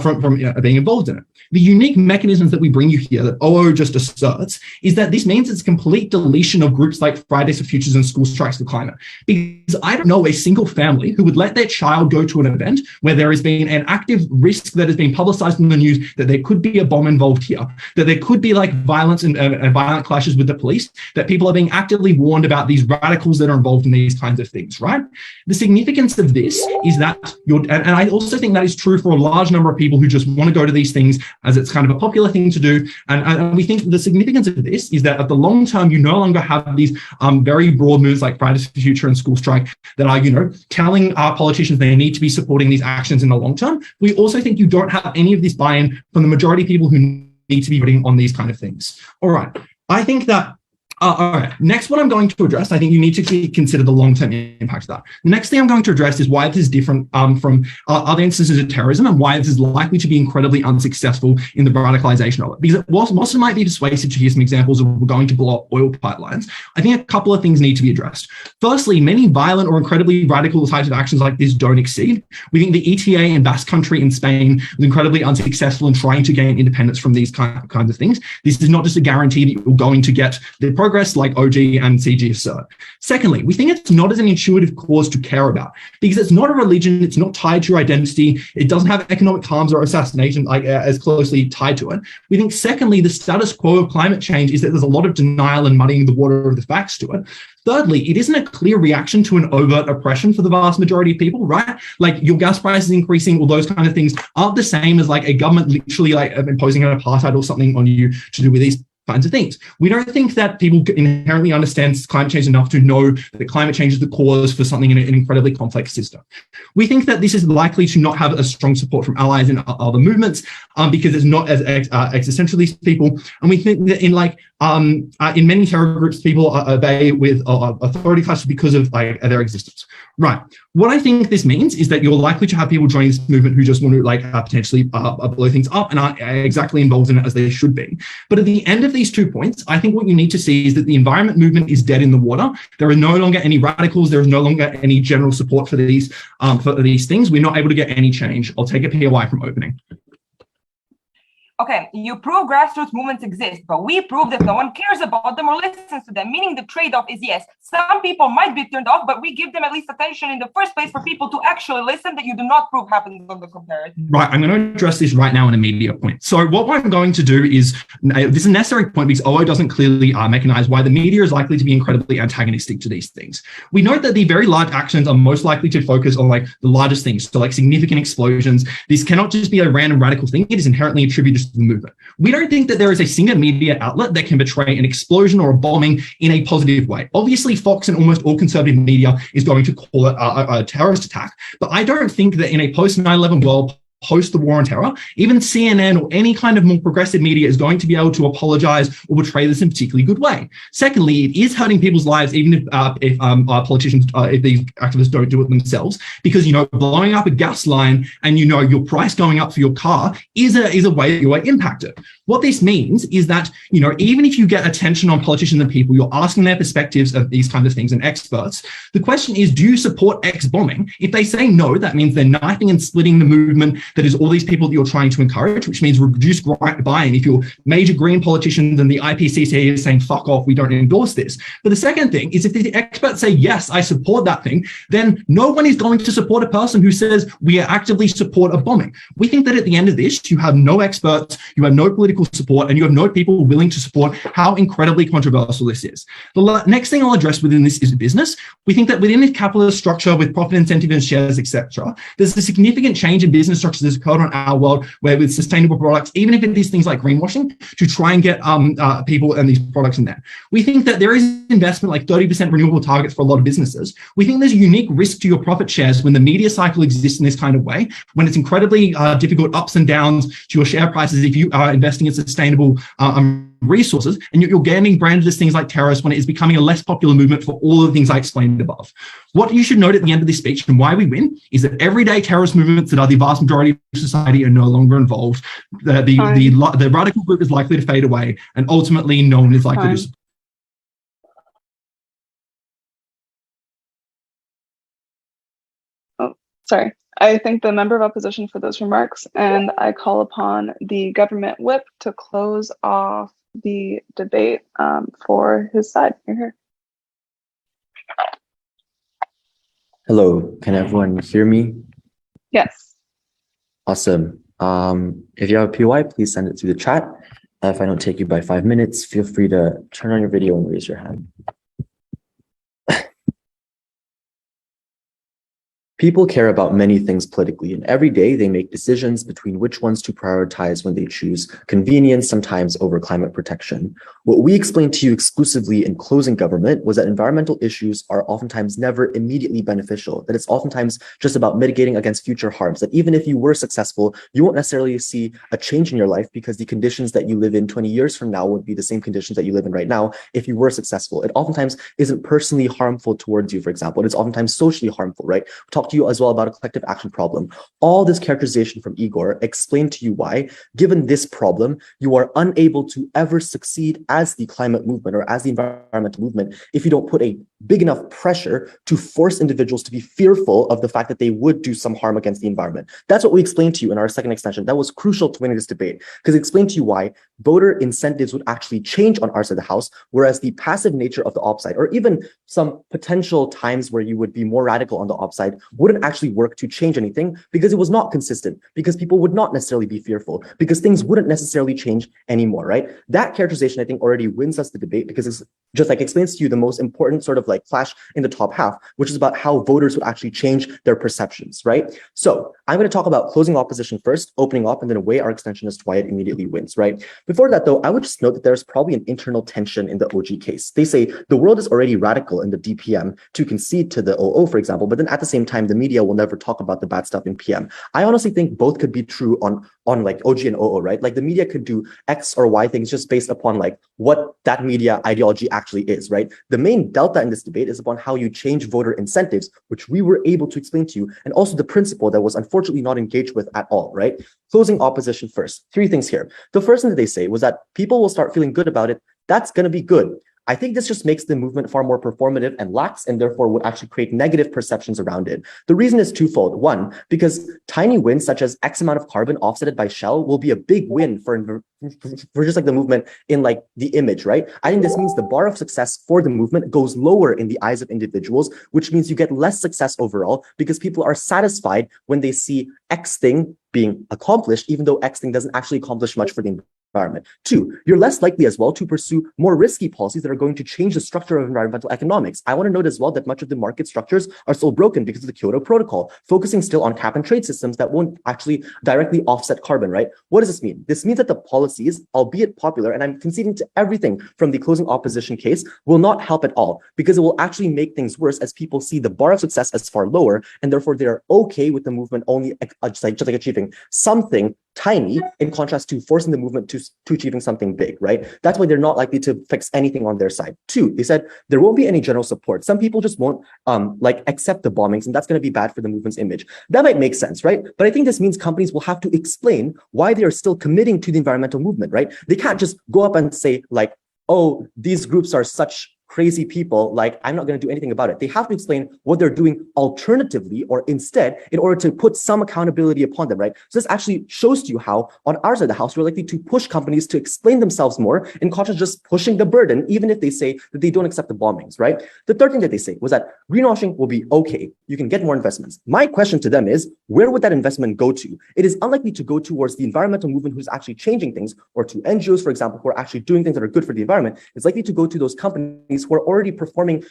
from being involved in it. The unique mechanisms that we bring you here that OO just asserts is that this means it's complete deletion of groups like Fridays for Futures and School Strikes for Climate. Because I don't know a single family who would let their child go to an event where there has been an active risk that has been publicized in the news that there could be a bomb involved here, that there could be like violence and violent clashes with the police, that people are being actively warned about these radicals that are involved in these kinds of things, right? The significance of this is that and I also think that is true for a large number of people who just want to go to these things as it's kind of a popular thing to do. And we think the significance of this is that at the long term, you no longer have these very broad moves like Fridays for Future and School Strike that are, telling our politicians they need to be supporting these actions in the long term. We also think you don't have any of this buy-in from the majority of people who need to be voting on these kind of things. All right. I think that all right. Next, what I'm going to address, I think you need to consider the long-term impact of that. The next thing I'm going to address is why this is different from other instances of terrorism and why this is likely to be incredibly unsuccessful in the radicalization of it. Because whilst it might be persuasive to hear some examples of we're going to blow up oil pipelines, I think a couple of things need to be addressed. Firstly, many violent or incredibly radical types of actions like this don't exceed. We think the ETA in Basque Country in Spain was incredibly unsuccessful in trying to gain independence from these kinds of things. This is not just a guarantee that you're going to get the progress like OG and CG assert. Secondly, we think it's not as an intuitive cause to care about because it's not a religion, it's not tied to your identity, it doesn't have economic harms or assassination as closely tied to it. We think, secondly, the status quo of climate change is that there's a lot of denial and muddying the water of the facts to it. Thirdly, it isn't a clear reaction to an overt oppression for the vast majority of people, right? Like your gas prices increasing, all those kind of things aren't the same as like a government literally like imposing an apartheid or something on you to do with these kinds of things. We don't think that people inherently understand climate change enough to know that climate change is the cause for something in an incredibly complex system. We think that this is likely to not have a strong support from allies in other movements because it's not as existentialist people. And we think that in many terror groups, people obey with authority classes because of their existence. Right. What I think this means is that you're likely to have people joining this movement who just want to potentially blow things up and aren't exactly involved in it as they should be. But at the end of these 2 points, I think what you need to see is that the environment movement is dead in the water. There are no longer any radicals. There is no longer any general support for these things. We're not able to get any change. I'll take a POI from opening. Okay, you prove grassroots movements exist, but we prove that no one cares about them or listens to them, meaning the trade-off is yes, some people might be turned off, but we give them at least attention in the first place for people to actually listen that you do not prove happens on the comparative. Right, I'm going to address this right now in a media point. So what I'm going to do is, this is a necessary point because OO doesn't clearly mechanize why the media is likely to be incredibly antagonistic to these things. We note that the very large actions are most likely to focus on the largest things, so significant explosions. This cannot just be a random radical thing, it is inherently attributed to the movement. We don't think that there is a single media outlet that can portray an explosion or a bombing in a positive way. Obviously, Fox and almost all conservative media is going to call it a terrorist attack, but I don't think that in a post-9/11 world, post the war on terror, even CNN or any kind of more progressive media is going to be able to apologize or portray this in a particularly good way. Secondly, it is hurting people's lives, even if politicians, if these activists don't do it themselves, because, blowing up a gas line and, your price going up for your car is a way that you are impacted. What this means is that, even if you get attention on politicians and people, you're asking their perspectives of these kinds of things and experts. The question is, do you support X bombing? If they say no, that means they're knifing and splitting the movement that is all these people that you're trying to encourage, which means reduce buying. If you're major green politicians and the IPCC is saying, fuck off, we don't endorse this. But the second thing is if the experts say, yes, I support that thing, then no one is going to support a person who says we actively support a bombing. We think that at the end of this, you have no experts, you have no political support, and you have no people willing to support how incredibly controversial this is. The next thing I'll address within this is business. We think that within this capitalist structure with profit incentive and shares, etc., there's a significant change in business structures that's occurred on our world where with sustainable products, even if it is things like greenwashing, to try and get people and these products in there. We think that there is investment like 30% renewable targets for a lot of businesses. We think there's a unique risk to your profit shares when the media cycle exists in this kind of way, when it's incredibly difficult ups and downs to your share prices if you are investing in sustainable resources, and you're getting branded as things like terrorists when it is becoming a less popular movement for all of the things I explained above. What you should note at the end of this speech and why we win is that everyday terrorist movements that are the vast majority of society are no longer involved. The radical group is likely to fade away, and ultimately no one is likely to. Oh, sorry. I thank the member of opposition for those remarks, and I call upon the government whip to close off the debate for his side. You're here. Hello, can everyone hear me? Yes. Awesome. If you have a POI, please send it through the chat. If I don't take you by 5 minutes, feel free to turn on your video and raise your hand. People care about many things politically, and every day they make decisions between which ones to prioritize when they choose convenience, sometimes over climate protection. What we explained to you exclusively in closing government was that environmental issues are oftentimes never immediately beneficial, that it's oftentimes just about mitigating against future harms, that even if you were successful, you won't necessarily see a change in your life because the conditions that you live in 20 years from now would be the same conditions that you live in right now if you were successful. It oftentimes isn't personally harmful towards you, for example. It's oftentimes socially harmful, right? We talked to you as well about a collective action problem. All this characterization from Igor explained to you why, given this problem, you are unable to ever succeed as the climate movement or as the environmental movement if you don't put a big enough pressure to force individuals to be fearful of the fact that they would do some harm against the environment. That's what we explained to you in our second extension. That was crucial to winning this debate because it explained to you why voter incentives would actually change on our side of the house, whereas the passive nature of the op side, or even some potential times where you would be more radical on the op side, wouldn't actually work to change anything because it was not consistent, because people would not necessarily be fearful, because things wouldn't necessarily change anymore, right? That characterization, I think, already wins us the debate because it's just like explains to you the most important sort of like clash in the top half, which is about how voters would actually change their perceptions, right? So I'm going to talk about closing opposition first, opening up, and then weigh our extensionist why it immediately wins, right? Before that, though, I would just note that there's probably an internal tension in the OG case. They say the world is already radical in the DPM to concede to the OO, for example, but then at the same time, the media will never talk about the bad stuff in PM. I honestly think both could be true on like OG and OO, right? Like the media could do X or Y things just based upon like what that media ideology actually is, right? The main delta in this debate is upon how you change voter incentives, which we were able to explain to you, and also the principle that was unfortunately not engaged with at all, right? Closing opposition first. 3 things here. The first thing that they say was that people will start feeling good about it. That's going to be good. I think this just makes the movement far more performative and lax, and therefore would actually create negative perceptions around it. The reason is twofold. One, because tiny wins such as X amount of carbon offsetted by Shell will be a big win for just like the movement in like the image, right? I think this means the bar of success for the movement goes lower in the eyes of individuals, which means you get less success overall because people are satisfied when they see X thing being accomplished, even though X thing doesn't actually accomplish much for the environment. 2, you're less likely as well to pursue more risky policies that are going to change the structure of environmental economics. I want to note as well that much of the market structures are still broken because of the Kyoto Protocol, focusing still on cap and trade systems that won't actually directly offset carbon, right? What does this mean? This means that the policies, albeit popular, and I'm conceding to everything from the closing opposition case, will not help at all because it will actually make things worse as people see the bar of success as far lower, and therefore they're okay with the movement only just like achieving something tiny in contrast to forcing the movement to achieving something big, right? That's why they're not likely to fix anything on their side. 2, they said there won't be any general support. Some people just won't like accept the bombings, and that's going to be bad for the movement's image. That might make sense, right? But I think this means companies will have to explain why they are still committing to the environmental movement, right? They can't just go up and say like, oh, these groups are such crazy people, like I'm not going to do anything about it. They have to explain what they're doing alternatively or instead in order to put some accountability upon them, right? So this actually shows to you how on our side of the house, we're likely to push companies to explain themselves more in contrast to just pushing the burden, even if they say that they don't accept the bombings, right? The third thing that they say was that greenwashing will be okay. You can get more investments. My question to them is, where would that investment go to? It is unlikely to go towards the environmental movement who's actually changing things, or to NGOs, for example, who are actually doing things that are good for the environment. It's likely to go to those companies who are already performing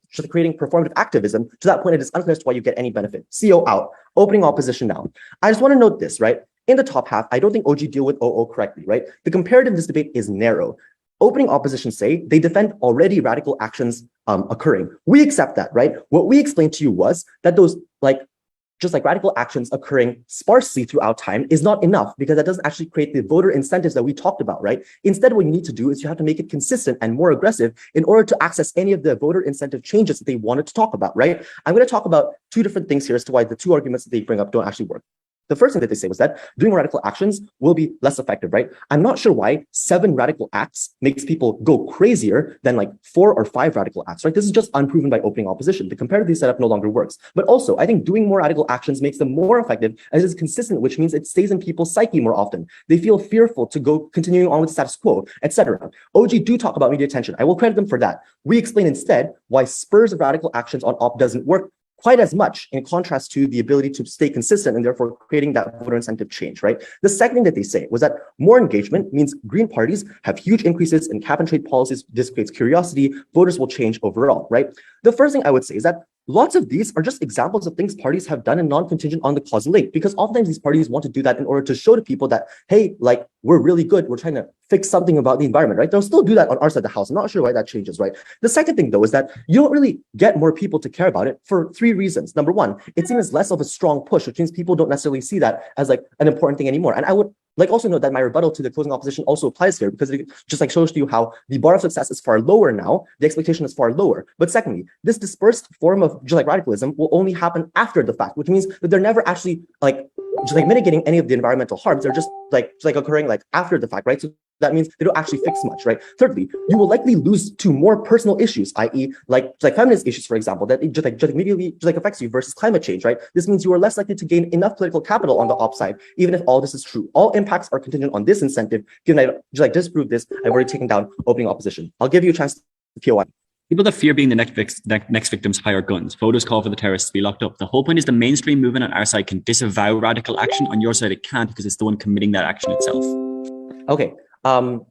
just creating performative activism. To that point, it is unclear as to why you get any benefit. CO out. Opening opposition now. I just want to note this, right? In the top half, I don't think OG deal with OO correctly, right? The comparative in this debate is narrow. Opening opposition say they defend already radical actions occurring. We accept that, right? What we explained to you was that those just like radical actions occurring sparsely throughout time is not enough because that doesn't actually create the voter incentives that we talked about, right? Instead, what you need to do is you have to make it consistent and more aggressive in order to access any of the voter incentive changes that they wanted to talk about, right? I'm going to talk about 2 different things here as to why the 2 arguments that they bring up don't actually work. The first thing that they say was that doing radical actions will be less effective, right? I'm not sure why 7 radical acts makes people go crazier than like 4 or 5 radical acts, right? This is just unproven by opening opposition. The comparative setup no longer works. But also, I think doing more radical actions makes them more effective as it's consistent, which means it stays in people's psyche more often. They feel fearful to go continuing on with the status quo, etc. OG do talk about media attention. I will credit them for that. We explain instead why spurs of radical actions on op doesn't work quite as much in contrast to the ability to stay consistent and therefore creating that voter incentive change, right? The second thing that they say was that more engagement means green parties have huge increases in cap and trade policies. This creates curiosity. Voters will change overall, right? The first thing I would say is that lots of these are just examples of things parties have done and non-contingent on the causal link, because oftentimes these parties want to do that in order to show to people that, hey, like, we're really good. We're trying to fix something about the environment, right? They'll still do that on our side of the house. I'm not sure why that changes, right? The second thing, though, is that you don't really get more people to care about it for 3 reasons. Number one, it's seen as less of a strong push, which means people don't necessarily see that as like an important thing anymore. And I would also note that my rebuttal to the closing opposition also applies here, because it just shows to you how the bar of success is far lower now, the expectation is far lower. But secondly, this dispersed form of just radicalism will only happen after the fact, which means that they're never actually mitigating any of the environmental harms. They're just occurring after the fact, right? So that means they don't actually fix much, right? Thirdly, you will likely lose to more personal issues, i.e. like feminist issues, for example, that it just immediately affects you versus climate change, right? This means you are less likely to gain enough political capital on the op side, even if all this is true. All impacts are contingent on this incentive. Given I disprove this, I've already taken down opening opposition. I'll give you a chance to POI. People that fear being the next victims hire guns. Photos call for the terrorists to be locked up. The whole point is the mainstream movement on our side can disavow radical action. On your side, it can't because it's the one committing that action itself. Okay.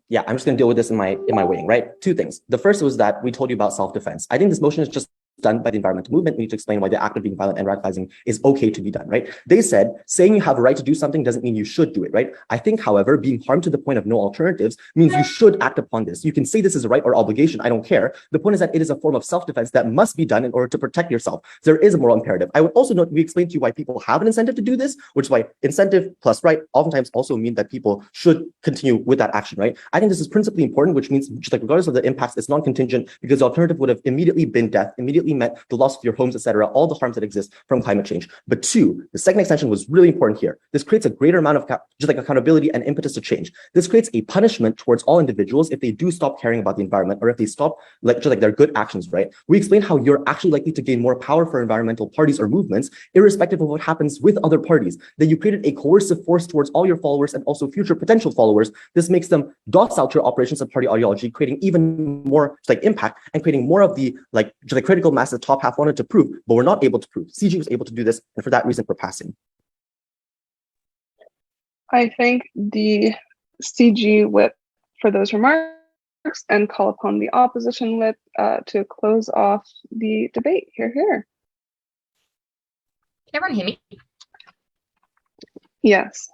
Yeah, I'm just going to deal with this in my weighing, right? Two things. The first was that we told you about self-defense. I think this motion is just done by the environmental movement. We need to explain why the act of being violent and radicalizing is okay to be done, right? They said saying you have a right to do something doesn't mean you should do it, right? I think, however, being harmed to the point of no alternatives means you should act upon this. You can say this is a right or obligation. I don't care. The point is that it is a form of self-defense that must be done in order to protect yourself. There is a moral imperative. I would also note, we explained to you why people have an incentive to do this, which is why incentive plus right oftentimes also mean that people should continue with that action, right? I think this is principally important, which means just like regardless of the impacts, it's non-contingent because the alternative would have immediately been death, immediately meant the loss of your homes, etc., all the harms that exist from climate change. But two, the second extension was really important here. This creates a greater amount of just like accountability and impetus to change. This creates a punishment towards all individuals if they do stop caring about the environment or if they stop just like their good actions, right? We explained how you're actually likely to gain more power for environmental parties or movements, irrespective of what happens with other parties, that you created a coercive force towards all your followers and also future potential followers. This makes them docile to your operations of party ideology, creating even more like impact and creating more of the critical mass the top half wanted to prove, but we're not able to prove. CG was able to do this, and for that reason, we're passing. I thank the CG whip for those remarks and call upon the opposition whip to close off the debate. Hear, hear. Can everyone hear me? Yes.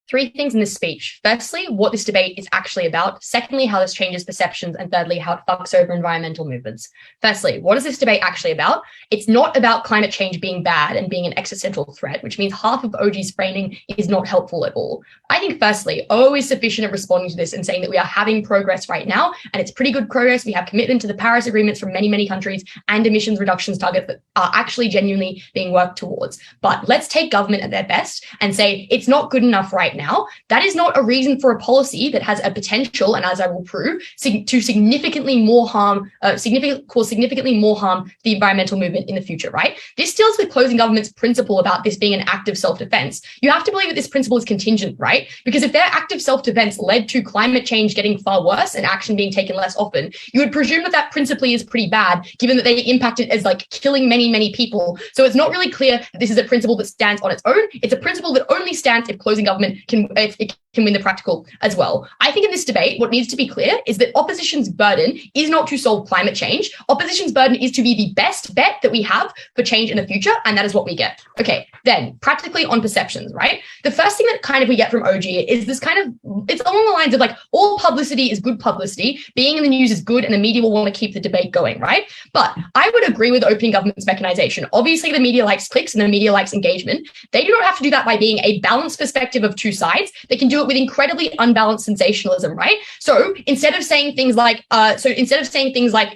Three things in this speech. Firstly, what this debate is actually about. Secondly, how this changes perceptions. And thirdly, how it fucks over environmental movements. Firstly, what is this debate actually about? It's not about climate change being bad and being an existential threat, which means half of OG's framing is not helpful at all. I think firstly, O is sufficient at responding to this and saying that we are having progress right now, and it's pretty good progress. We have commitment to the Paris agreements from many, many countries and emissions reductions targets that are actually genuinely being worked towards. But let's take government at their best and say it's not good enough right now. That is not a reason for a policy that has a potential, and as I will prove, to significantly more harm, cause significantly more harm to the environmental movement in the future, right? This deals with closing government's principle about this being an act of self-defense. You have to believe that this principle is contingent, right? Because if their act of self-defense led to climate change getting far worse and action being taken less often, you would presume that that principally is pretty bad, given that they impacted as like killing many, many people. So it's not really clear that this is a principle that stands on its own. It's a principle that only stands if closing government if it can win the practical as well. I think in this debate, what needs to be clear is that opposition's burden is not to solve climate change. Opposition's burden is to be the best bet that we have for change in the future, and that is what we get. Okay, then practically on perceptions, right? The first thing that kind of we get from OG is this kind of, it's along the lines of like, all publicity is good publicity, being in the news is good, and the media will want to keep the debate going, right? But I would agree with opening government's mechanization. Obviously, the media likes clicks and the media likes engagement. They do not have to do that by being a balanced perspective of two sides. They can do it with incredibly unbalanced sensationalism, right? So instead of saying things like,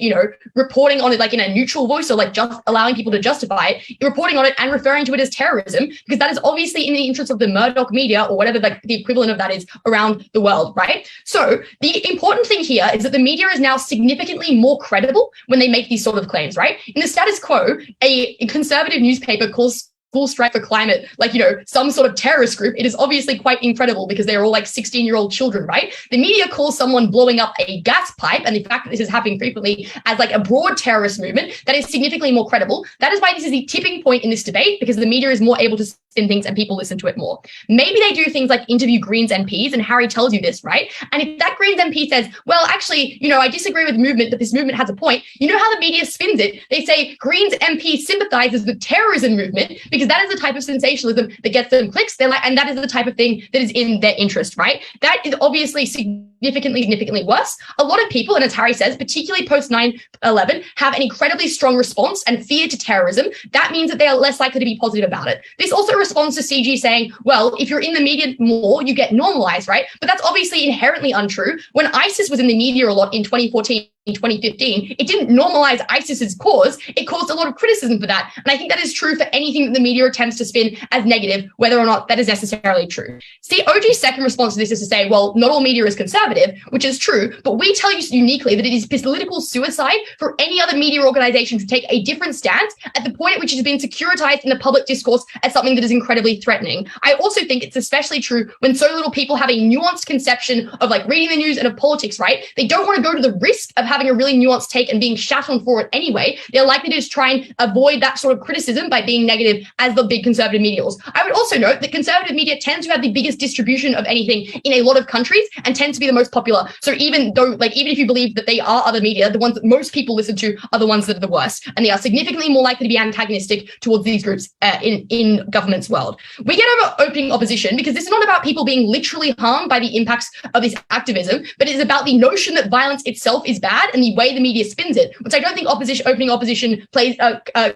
you know, reporting on it like in a neutral voice or like just allowing people to justify it, you're reporting on it and referring to it as terrorism, because that is obviously in the interest of the Murdoch media or whatever like the equivalent of that is around the world, right? So the important thing here is that the media is now significantly more credible when they make these sort of claims, right? In the status quo, a conservative newspaper calls full strike for climate, like, you know, some sort of terrorist group. It is obviously quite incredible because they're all like 16-year-old children, right? The media calls someone blowing up a gas pipe, and the fact that this is happening frequently, as like a broad terrorist movement that is significantly more credible. That is why this is the tipping point in this debate, because the media is more able to spin things and people listen to it more. Maybe they do things like interview Greens MPs, and Harry tells you this, right? And if that Greens MP says, well, actually, you know, I disagree with the movement, but this movement has a point, you know how the media spins it? They say Greens MP sympathizes with terrorism movement because that is the type of sensationalism that gets them clicks. They're like, and that is the type of thing that is in their interest, right? That is obviously significantly worse. A lot of people, and as Harry says, particularly post 9/11, have an incredibly strong response and fear to terrorism. That means that they are less likely to be positive about it. This also responds to CG saying, well, if you're in the media more, you get normalized, right? But that's obviously inherently untrue. When ISIS was in the media a lot in 2014, 2015, it didn't normalize ISIS's cause. It caused a lot of criticism for that. And I think that is true for anything that the media attempts to spin as negative, whether or not that is necessarily true. See, OG's second response to this is to say, well, not all media is conservative, which is true, but we tell you uniquely that it is political suicide for any other media organization to take a different stance at the point at which it has been securitized in the public discourse as something that is incredibly threatening. I also think it's especially true when so little people have a nuanced conception of like reading the news and of politics, right? They don't want to go to the risk of having a really nuanced take and being shat on for it anyway. They're likely to just try and avoid that sort of criticism by being negative as the big conservative media. I would also note that conservative media tends to have the biggest distribution of anything in a lot of countries and tends to be the most popular. So even if you believe that they are other media, the ones that most people listen to are the ones that are the worst. And they are significantly more likely to be antagonistic towards these groups in government's world. We get over opening opposition because this is not about people being literally harmed by the impacts of this activism, but it is about the notion that violence itself is bad and the way the media spins it, which I don't think opening opposition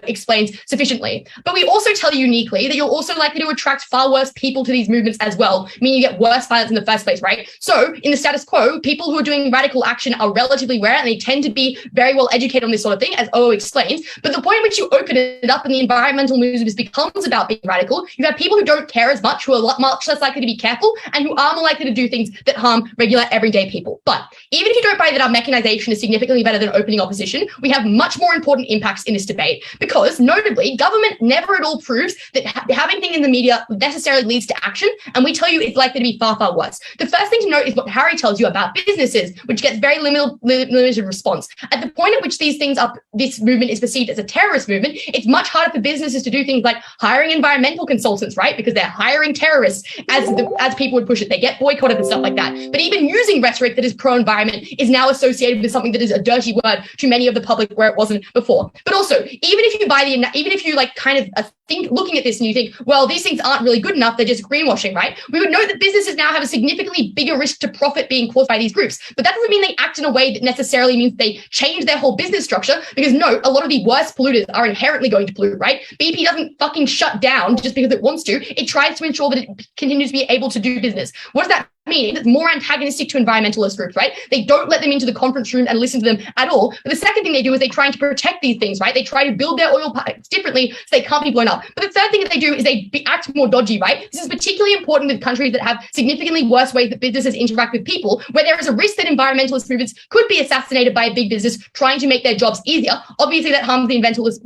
explains sufficiently. But we also tell you uniquely that you're also likely to attract far worse people to these movements as well, meaning you get worse violence in the first place, right? So in the status quo, people who are doing radical action are relatively rare and they tend to be very well educated on this sort of thing, as O explains. But the point at which you open it up and the environmental movement becomes about being radical, you have people who don't care as much, who are much less likely to be careful, and who are more likely to do things that harm regular everyday people. But even if you don't buy that our mechanization is significantly better than opening opposition, we have much more important impacts in this debate because, notably, government never at all proves that having things in the media necessarily leads to action, and we tell you it's likely to be far, far worse. The first thing to note is what Harry tells you about businesses, which gets very limited response. At the point at which this movement is perceived as a terrorist movement, it's much harder for businesses to do things like hiring environmental consultants, right? Because they're hiring terrorists, as people would push it. They get boycotted and stuff like that. But even using rhetoric that is pro-environment is now associated with something that is a dirty word to many of the public where it wasn't before. But also, even if you like kind of think looking at this and you think, well, these things aren't really good enough, they're just greenwashing, right? We would note that businesses now have a significantly bigger risk to profit being caused by these groups. But that doesn't mean they act in a way that necessarily means they change their whole business structure, because note, a lot of the worst polluters are inherently going to pollute, right? BP doesn't fucking shut down just because it wants to. It tries to ensure that it continues to be able to do business. What does that mean? It's more antagonistic to environmentalist groups, right? They don't let them into the conference room and listen to them at all. But the second thing they do is they try to protect these things, right? They try to build their oil pipes differently so they can't be blown up. But the third thing that they do is they act more dodgy, right? This is particularly important with countries that have significantly worse ways that businesses interact with people, where there is a risk that environmentalist movements could be assassinated by a big business trying to make their jobs easier. Obviously, that harms the environmentalist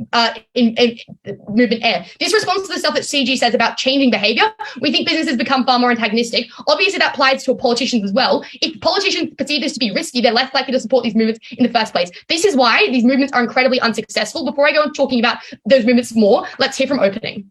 movement air. This responds to the stuff that CG says about changing behavior. We think businesses become far more antagonistic. Obviously, that applies to politicians as well. If politicians perceive this to be risky, they're less likely to support these movements in the first place. This is why these movements are incredibly unsuccessful. Before I go on talking about those movements more, let's hear from opening.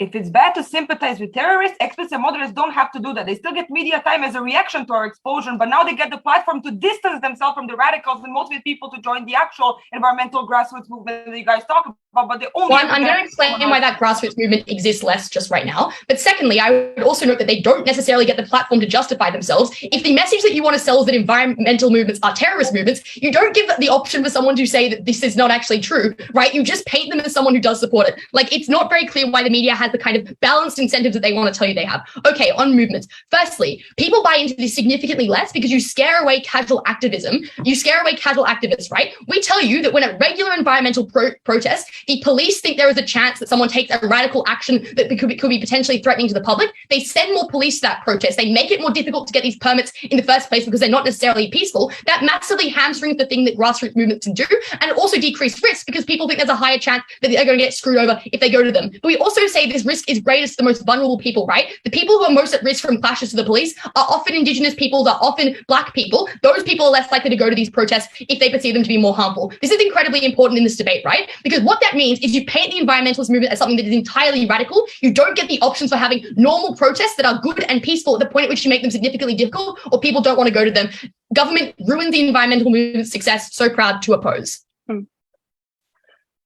If it's bad to sympathize with terrorists, experts and moderates don't have to do that. They still get media time as a reaction to our explosion, but now they get the platform to distance themselves from the radicals and motivate people to join the actual environmental grassroots movement that you guys talk about. But they only One, I'm going to explain why that grassroots movement exists less just right now. But secondly, I would also note that they don't necessarily get the platform to justify themselves. If the message that you want to sell is that environmental movements are terrorist movements, you don't give the option for someone to say that this is not actually true, right? You just paint them as someone who does support it. Like, it's not very clear why the media has the kind of balanced incentives that they want to tell you they have. Okay, on movements. Firstly, people buy into this significantly less because you scare away casual activism. You scare away casual activists, right? We tell you that when at regular environmental protests, the police think there is a chance that someone takes a radical action that could be potentially threatening to the public. They send more police to that protest. They make it more difficult to get these permits in the first place because they're not necessarily peaceful. That massively hamstrings the thing that grassroots movements can do, and it also decreases risk because people think there's a higher chance that they're going to get screwed over if they go to them. But we also say this risk is greatest to the most vulnerable people, right? The people who are most at risk from clashes to the police are often Indigenous peoples, are often Black people. Those people are less likely to go to these protests if they perceive them to be more harmful. This is incredibly important in this debate, right? Because what that means is you paint the environmentalist movement as something that is entirely radical. You don't get the options for having normal protests that are good and peaceful at the point at which you make them significantly difficult, or people don't want to go to them. Government ruins the environmental movement's success. So proud to oppose.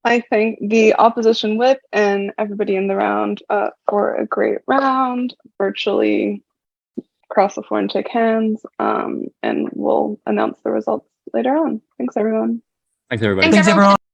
I thank the opposition whip and everybody in the round for a great round, virtually across the floor and shake hands, and we'll announce the results later on. Thanks, everyone. Thanks, everybody. Thanks, everyone.